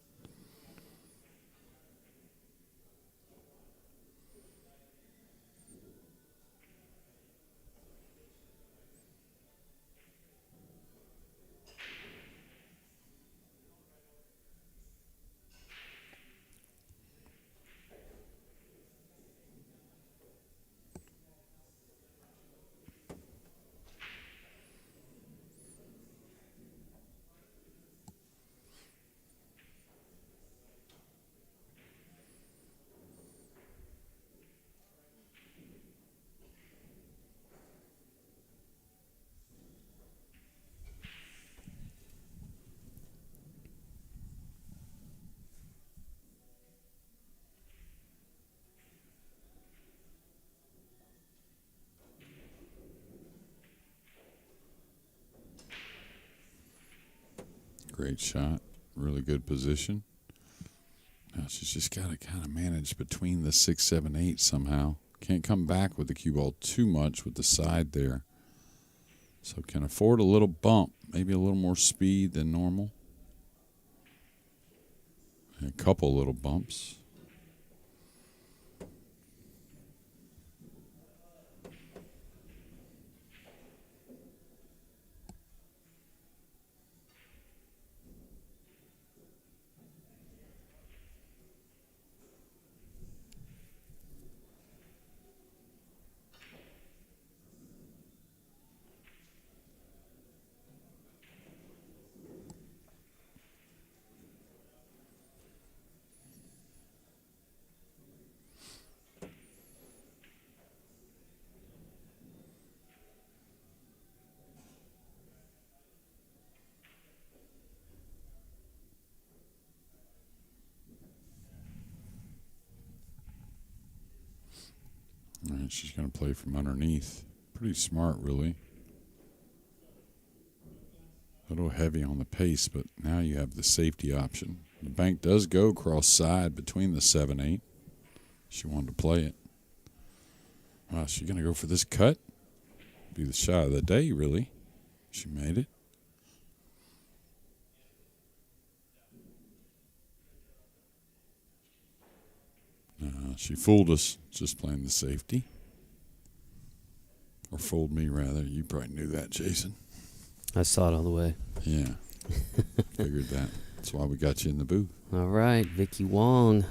Great shot. Really good position. Now she's just got to kind of manage between the 6, 7, 8 somehow. Can't come back with the cue ball too much with the side there. So can afford a little bump, maybe a little more speed than normal. And a couple little bumps. All right, she's going to play from underneath. Pretty smart, really. A little heavy on the pace, but now you have the safety option. The bank does go cross side between the 7, 8. She wanted to play it. Wow, she's going to go for this cut. Be the shot of the day, really. She made it. She fooled us, just playing the safety. Or fooled me, rather. You probably knew that, Jason. I saw it all the way. Yeah. Figured that. That's why we got you in the booth. All right, Vicky Wong.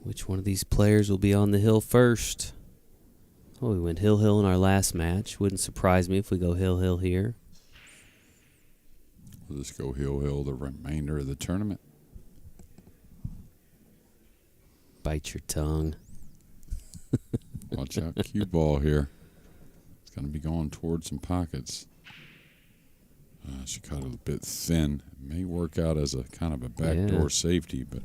Which one of these players will be on the hill first? Oh, we went hill in our last match. Wouldn't surprise me if we go hill here. We'll just go heel the remainder of the tournament. Bite your tongue. Watch out, cue ball here. It's going to be going towards some pockets. She caught it a bit thin. It may work out as a kind of a backdoor safety, but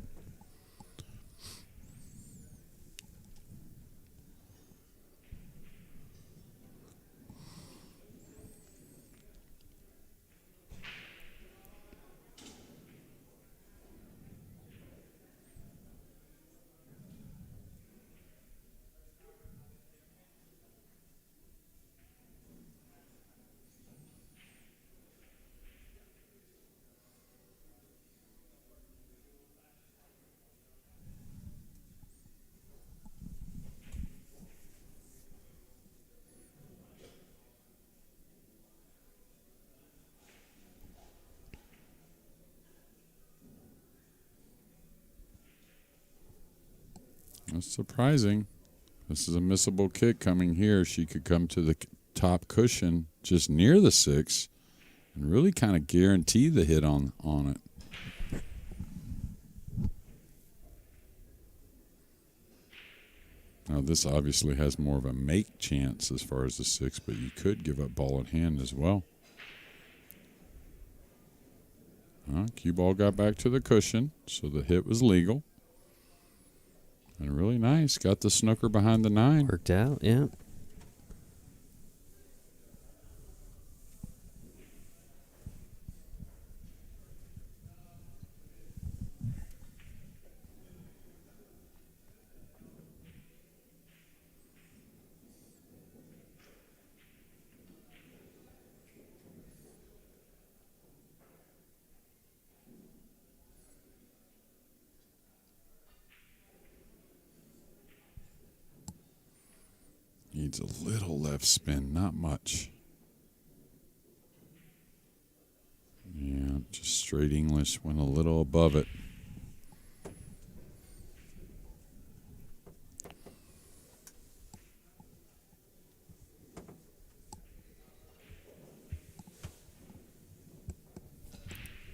that's surprising. This is a missable kick coming here. She could come to the top cushion just near the 6 and really kind of guarantee the hit on it. Now this obviously has more of a make chance as far as the 6, but you could give up ball in hand as well. Cue ball got back to the cushion, so the hit was legal. And really nice. Got the snooker behind the 9. Worked out, yeah. Needs a little left spin, not much. Yeah, just straight English, went a little above it.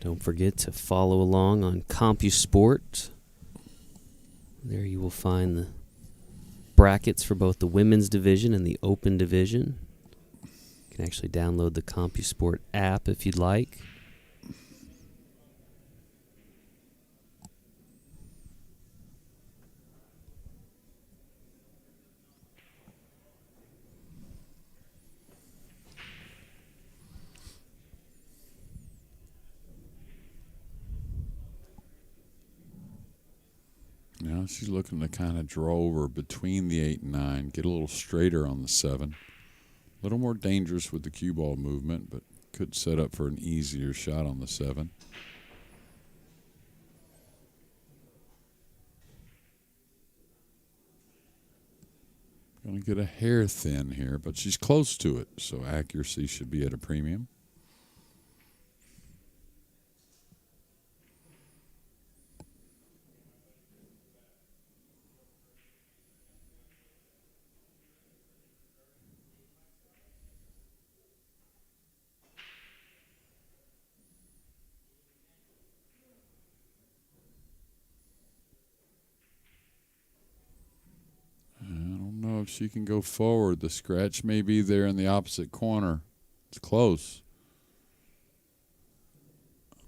Don't forget to follow along on CompuSport. There you will find the brackets for both the women's division and the open division. You can actually download the CompuSport app if you'd like. Now she's looking to kind of draw over between the 8 and 9, get a little straighter on the 7. A little more dangerous with the cue ball movement, but could set up for an easier shot on the 7. Going to get a hair thin here, but she's close to it, so accuracy should be at a premium. If she can go forward, the scratch may be there in the opposite corner. It's close.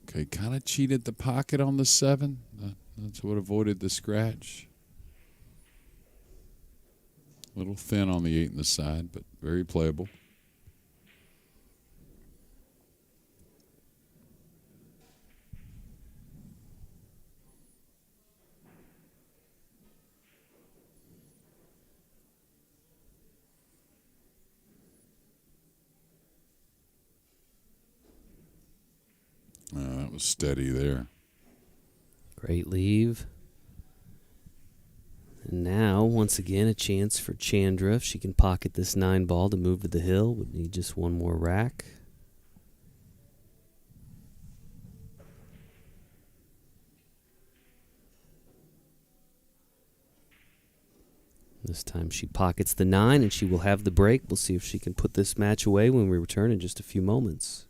Okay, kind of cheated the pocket on the 7. That's what avoided the scratch. A little thin on the 8 and the side, but very playable. That was steady there. Great leave. And now, once again, a chance for Chandra. If she can pocket this 9 ball to move to the hill, would need just one more rack. This time she pockets the 9, and she will have the break. We'll see if she can put this match away when we return in just a few moments.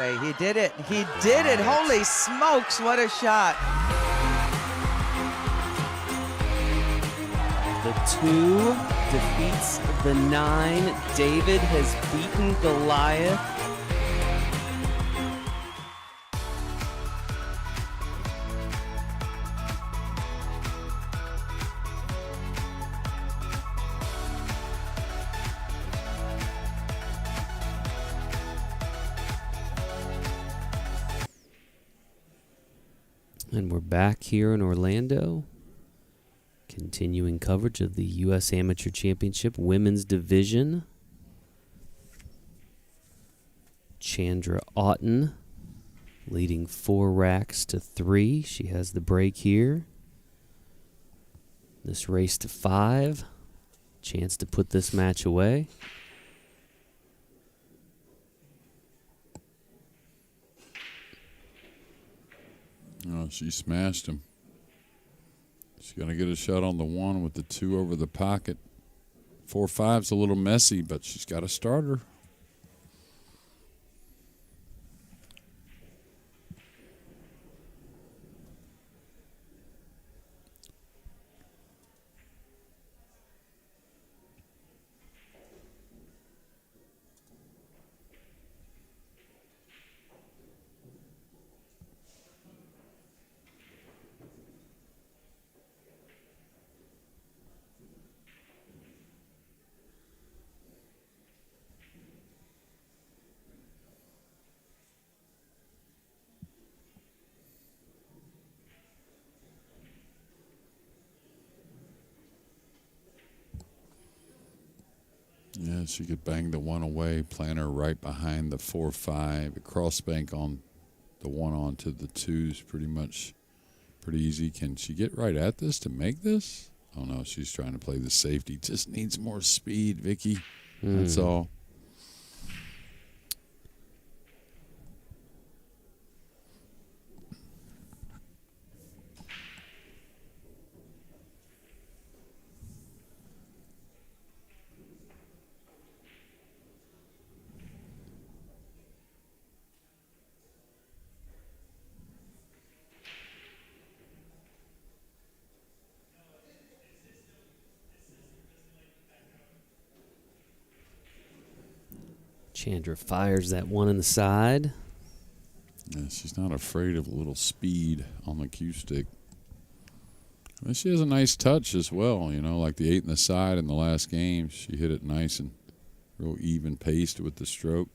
away. He did it. He did it. Holy smokes, what a shot. The 2 defeats the 9. David has beaten Goliath. And we're back here in Orlando, continuing coverage of the U.S. Amateur Championship Women's Division. Chandra Autin leading 4 racks to 3. She has the break here. This race to 5. Chance to put this match away. Oh, she smashed him. She's going to get a shot on the 1 with the 2 over the pocket. 4-5's a little messy, but she's got a starter. Yeah, she could bang the 1 away, plant her right behind the 4-5. A cross bank on the 1 onto the 2's pretty easy. Can she get right at this to make this? Oh, no, she's trying to play the safety. Just needs more speed, Vicky. That's all. Chandra fires that 1 in the side. Yeah, she's not afraid of a little speed on the cue stick. And she has a nice touch as well, you know, like the 8 in the side in the last game. She hit it nice and real even paced with the stroke.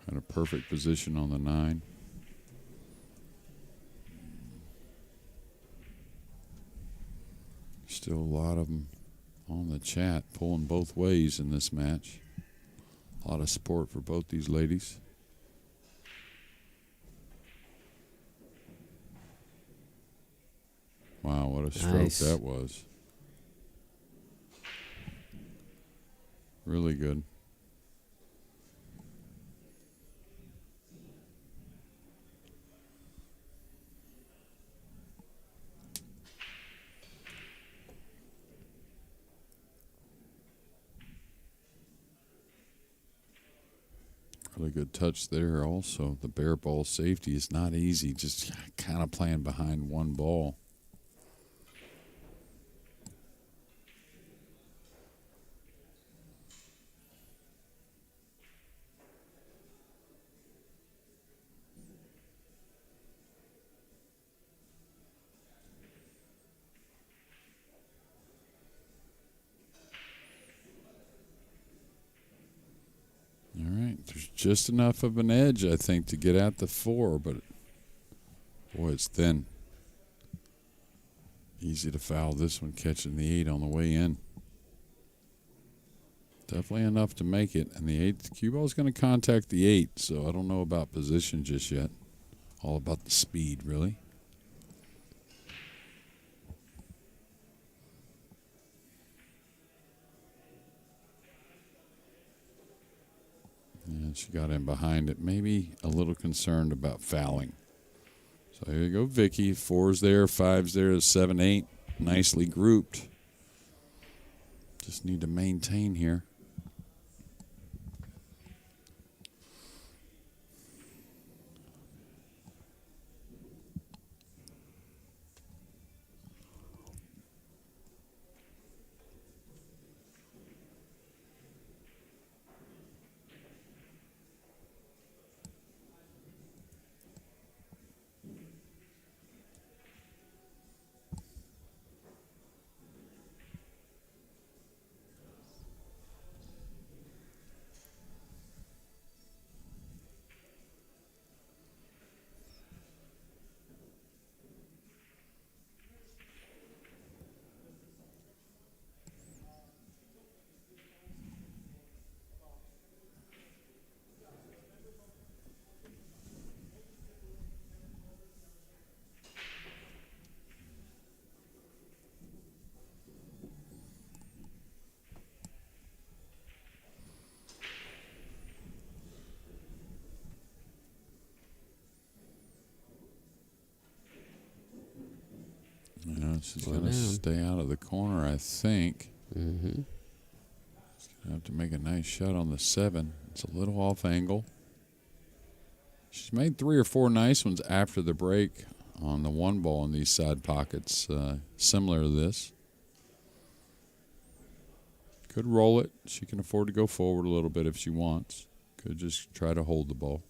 Had a perfect position on the 9. Still a lot of them on the chat pulling both ways in this match. A lot of support for both these ladies. Wow, what a stroke that was. Really good. Really good touch there also. The bare ball safety is not easy, just kind of playing behind 1 ball. All right, there's just enough of an edge, I think, to get at the 4, but boy, it's thin. Easy to foul this one, catching the 8 on the way in. Definitely enough to make it, and the 8, the cue ball is going to contact the 8, so I don't know about position just yet. All about the speed, really. And she got in behind it. Maybe a little concerned about fouling. So here you go, Vicky. 4's there, 5's there, 7, 8. Nicely grouped. Just need to maintain here. she's going to stay out of the corner, I think. Mm-hmm. She's going to have to make a nice shot on the 7. It's a little off angle. She's made 3 or 4 nice ones after the break on the 1 ball in these side pockets, similar to this. Could roll it. She can afford to go forward a little bit if she wants. Could just try to hold the ball.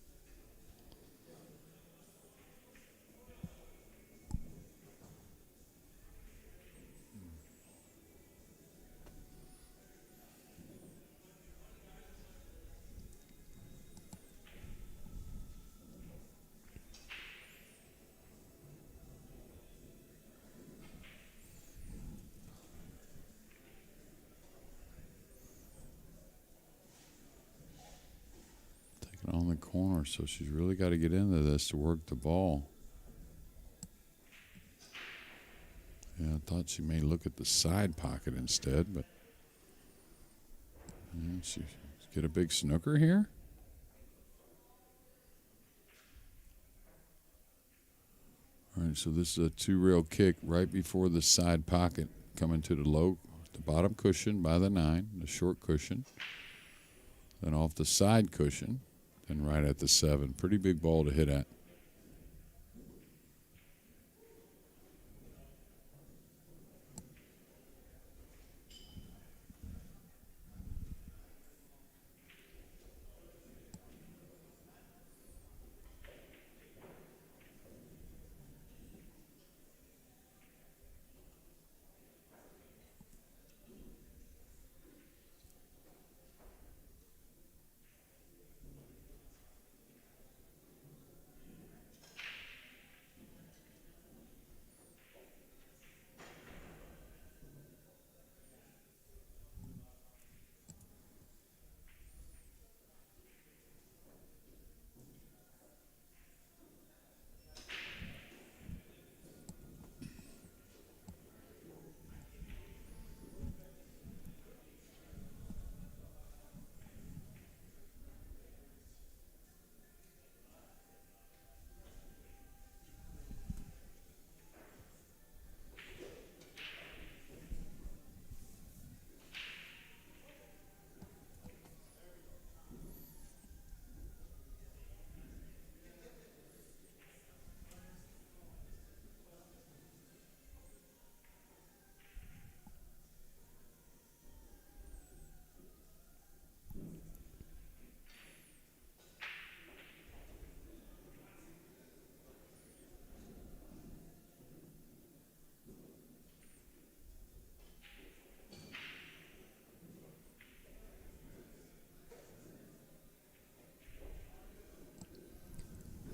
On the corner, so she's really got to get into this to work the ball. Yeah, I thought she may look at the side pocket instead, but yeah, she get a big snooker here. All right, so this is a 2-rail kick right before the side pocket, coming to the bottom cushion by the 9, the short cushion, then off the side cushion. And right at the 7. Pretty big ball to hit at.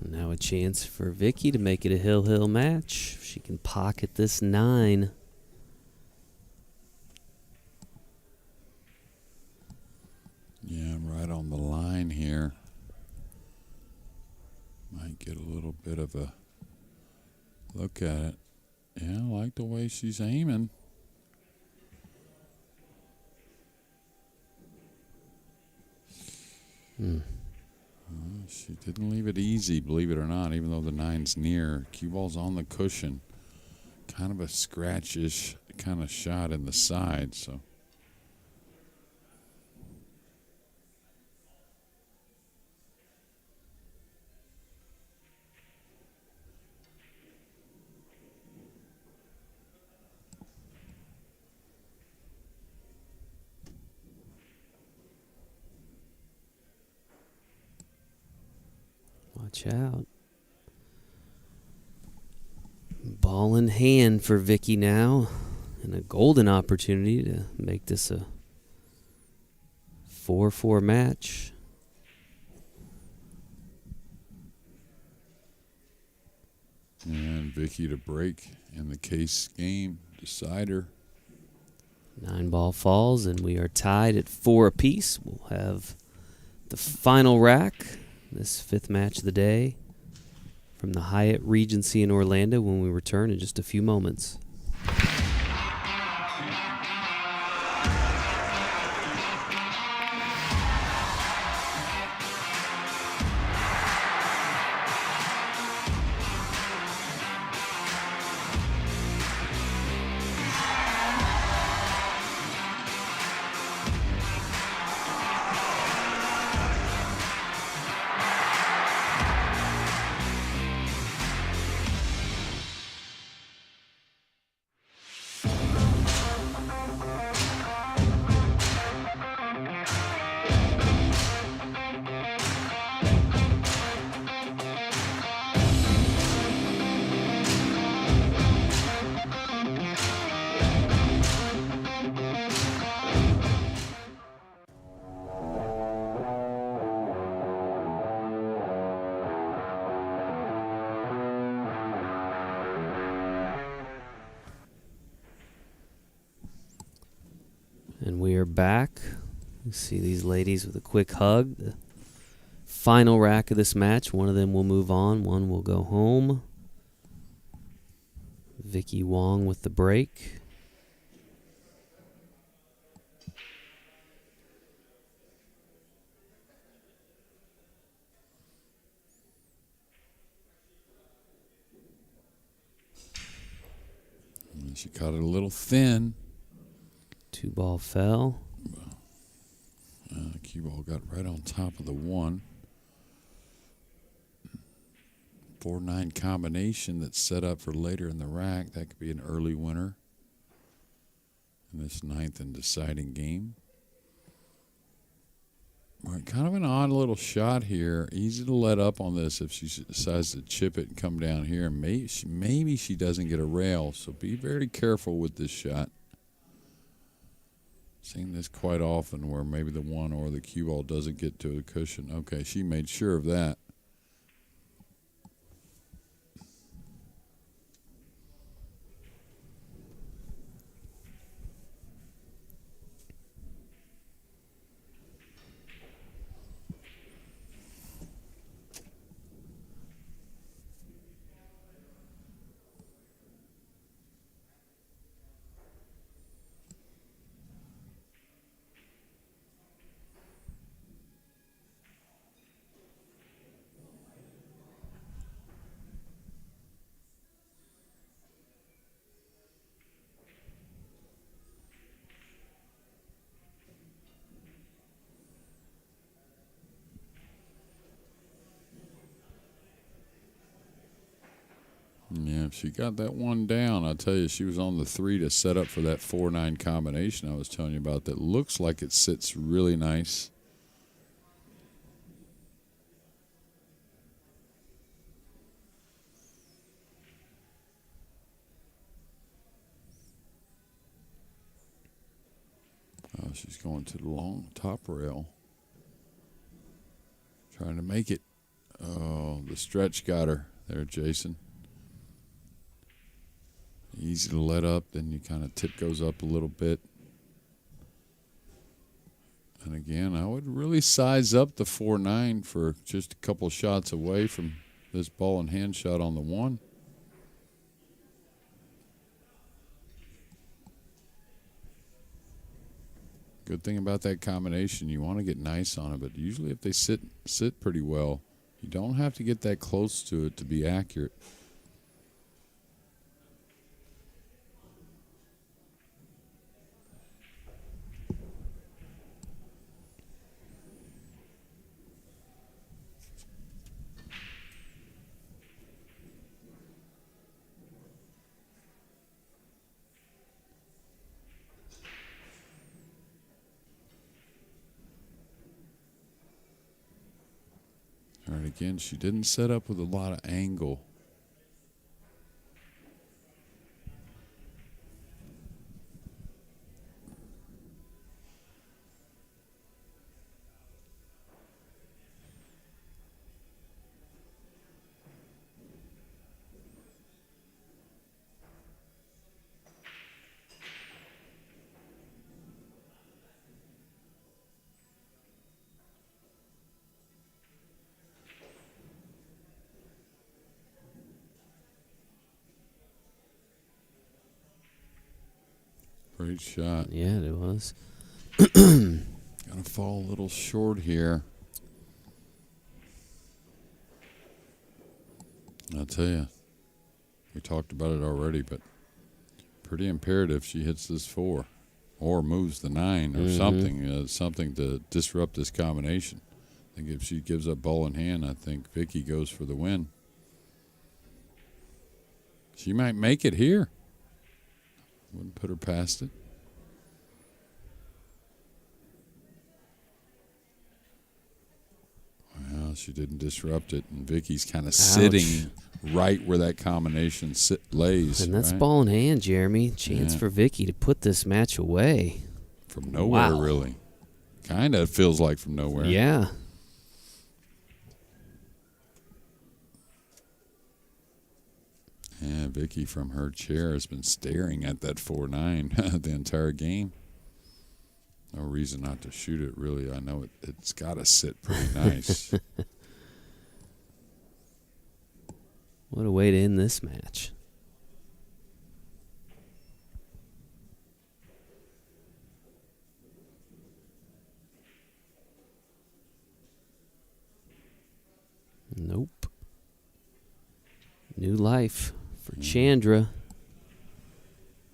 Now a chance for Vicky to make it a hill match. If she can pocket this 9. Yeah, I'm right on the line here. Might get a little bit of a look at it. Yeah, I like the way she's aiming. She didn't leave it easy, believe it or not, even though the 9's near. Cue ball's on the cushion. Kind of a scratch-ish kind of shot in the side, so. Watch out. Ball in hand for Vicky now. And a golden opportunity to make this a 4-4 match. And Vicky to break in the case game. Decider. 9 ball falls, and we are tied at 4 apiece. We'll have the final rack. This 5th match of the day from the Hyatt Regency in Orlando when we return in just a few moments. And we are back. You see these ladies with a quick hug. The final rack of this match. One of them will move on. One will go home. Vicky Wong with the break. She caught it a little thin. 2-ball fell. Cue ball got right on top of the 1. 4-9 combination that's set up for later in the rack. That could be an early winner in this 9th and deciding game. Right, kind of an odd little shot here. Easy to let up on this if she decides to chip it and come down here. And maybe she doesn't get a rail, so be very careful with this shot. Seen this quite often where maybe the 1 or the cue ball doesn't get to the cushion. Okay, she made sure of that. Yeah, if she got that 1 down, I'll tell you, she was on the 3 to set up for that 4-9 combination I was telling you about that looks like it sits really nice. Oh, she's going to the long top rail. Trying to make it. Oh, the stretch got her there, Jason. Easy to let up, then you kind of tip goes up a little bit. And again, I would really size up the 4-9 for just a couple shots away from this ball and hand shot on the 1. Good thing about that combination, you want to get nice on it, but usually if they sit pretty well, you don't have to get that close to it to be accurate. All right, again, she didn't set up with a lot of angle. Great shot. Yeah, it was. Gonna fall a little short here. I'll tell you, we talked about it already, but pretty imperative she hits this 4 or moves the 9 or something to disrupt this combination. I think if she gives up ball in hand, I think Vicky goes for the win. She might make it here. Wouldn't put her past it. Well, she didn't disrupt it, and Vicky's kind of sitting right where that combination lays. And that's right? ball in hand, Jeremy. Chance for Vicky to put this match away. From nowhere, really. Kind of feels like from nowhere. Yeah. Yeah, Vicky from her chair has been staring at that 4-9 the entire game. no reason not to shoot it, really. I know it's got to sit pretty nice. What a way to end this match. Nope. New life for Chandra.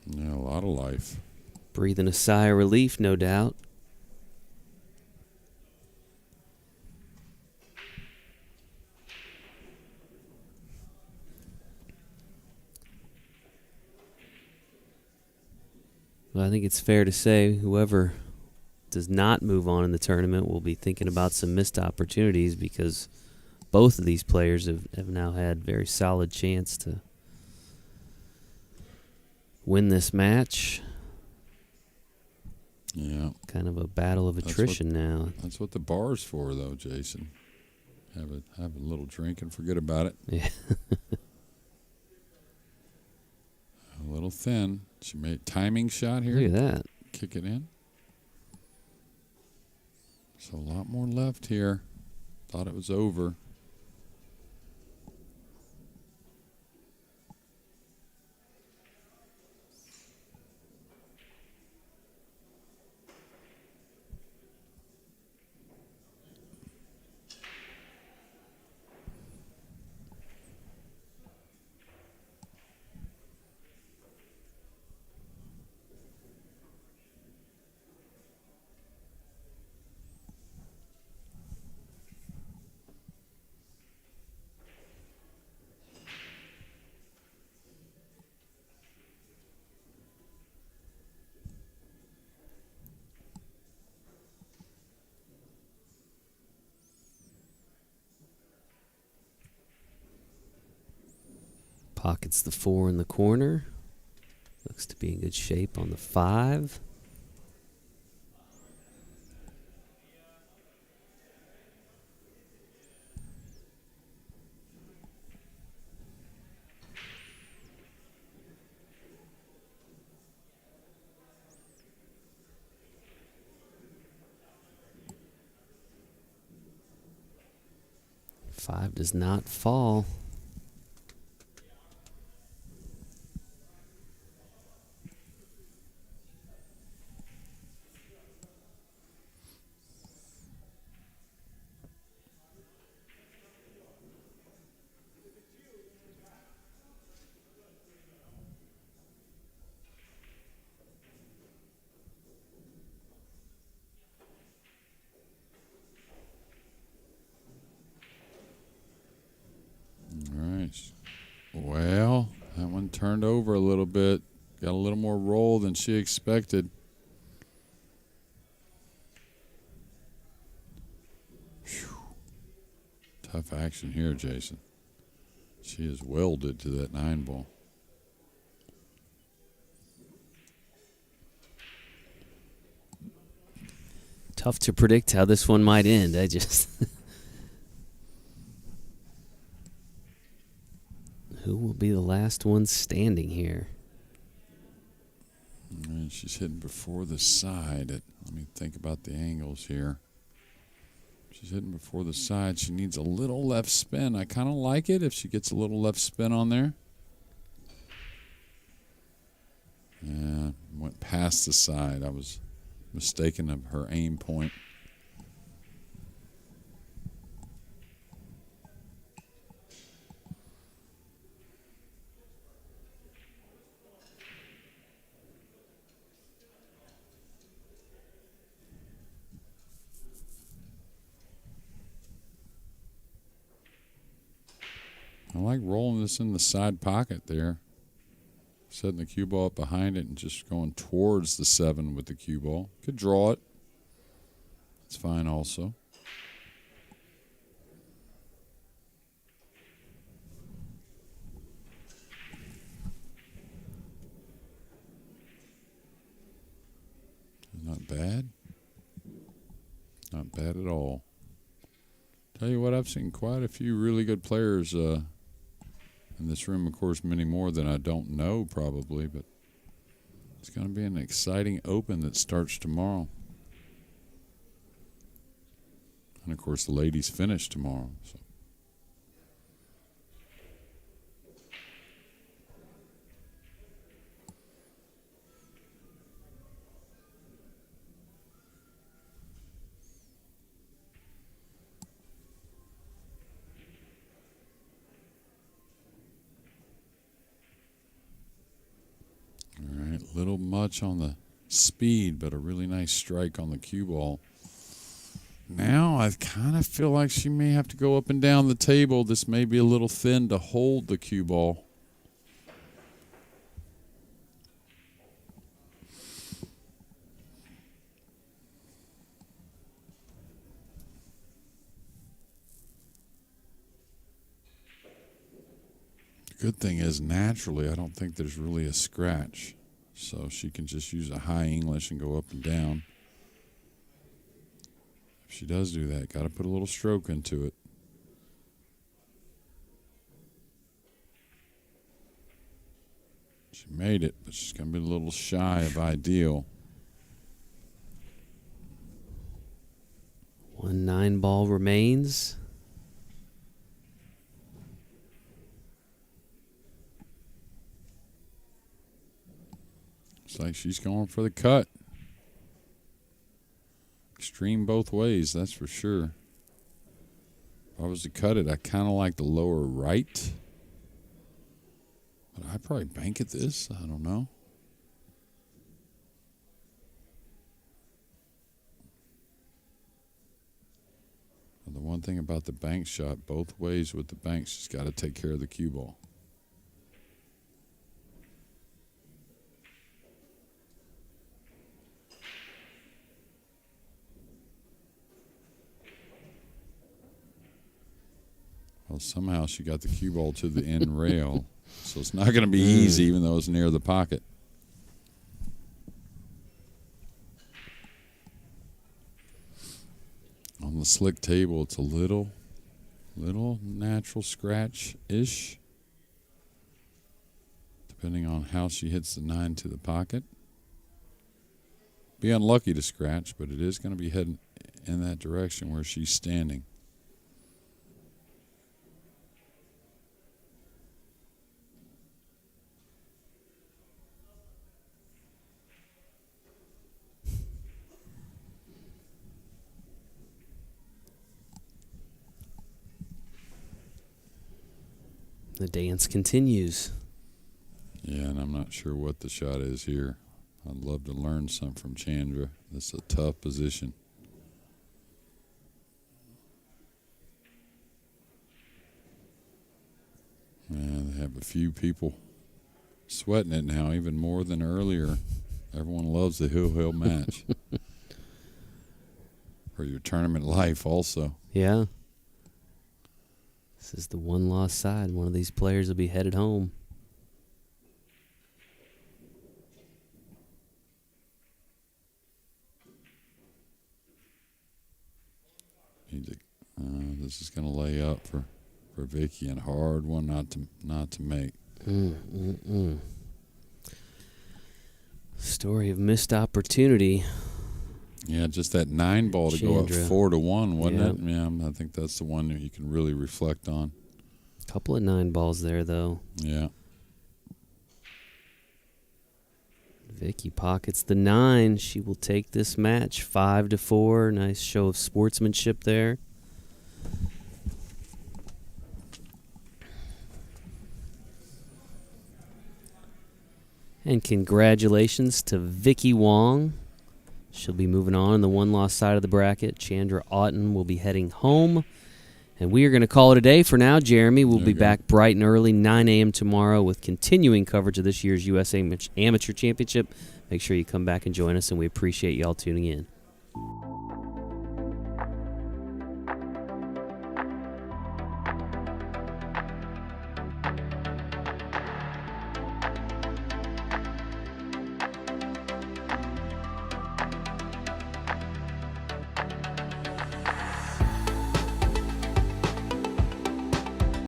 Yeah, a lot of life. Breathing a sigh of relief, no doubt. Well, I think it's fair to say whoever does not move on in the tournament will be thinking about some missed opportunities, because both of these players have now had very solid chance to win this match. Yeah. Kind of a battle of attrition now. That's what the bar's for, though, Jason. Have a little drink and forget about it. Yeah. A little thin. She made timing shot here. Look at that. Kick it in. So a lot more left here. Thought it was over. Pockets the 4 in the corner. Looks to be in good shape on the 5. Five does not fall. Well, that one turned over a little bit. Got a little more roll than she expected. Whew. Tough action here, Jason. She is welded to that 9 ball. Tough to predict how this one might end. I just... Who will be the last one standing here? And she's hitting before the side. Let me think about the angles here. She's hitting before the side. She needs a little left spin. I kind of like it if she gets a little left spin on there. Yeah, went past the side. I was mistaken of her aim point. I like rolling this in the side pocket there. Setting the cue ball up behind it and just going towards the 7 with the cue ball. Could draw it. That's fine also. Not bad. Not bad at all. Tell you what, I've seen quite a few really good players in this room. Of course, many more than I don't know probably, but it's going to be an exciting open that starts tomorrow. And, of course, the ladies finish tomorrow. So. All right, a little much on the speed, but a really nice strike on the cue ball. Now I kind of feel like she may have to go up and down the table. This may be a little thin to hold the cue ball. The good thing is, naturally, I don't think there's really a scratch. So she can just use a high English and go up and down. If she does do that, got to put a little stroke into it. She made it, but she's going to be a little shy of ideal. 1 9-ball remains. Looks like she's going for the cut. Extreme both ways, that's for sure. If I was to cut it, I kind of like the lower right. But I'd probably bank at this. I don't know. And the one thing about the bank shot, both ways with the bank, she's got to take care of the cue ball. Well, somehow she got the cue ball to the end rail, so it's not going to be easy, even though it's near the pocket. On the slick table, it's a little natural scratch-ish, depending on how she hits the 9 to the pocket. Be unlucky to scratch, but it is going to be heading in that direction where she's standing. The dance continues. Yeah, and I'm not sure what the shot is here. I'd love to learn some from Chandra. This is a tough position. And they have a few people sweating it now, even more than earlier. Everyone loves the hill match. For your tournament life also. Yeah. This is the one lost side. One of these players will be headed home. This is going to lay up for Vicky, and hard one not to make. Story of missed opportunity. Yeah, just that 9 ball to go up Chandra. 4-1, wasn't it? Yeah, I think that's the one that you can really reflect on. Couple of 9 balls there, though. Yeah. Vicky pockets the 9. She will take this match 5-4. Nice show of sportsmanship there. And congratulations to Vicky Wong. She'll be moving on the one lost side of the bracket. Chandra Autin will be heading home. And we are going to call it a day for now, Jeremy. We'll be back bright and early, 9 a.m. tomorrow with continuing coverage of this year's U.S. Amateur Championship. Make sure you come back and join us, and we appreciate you all tuning in.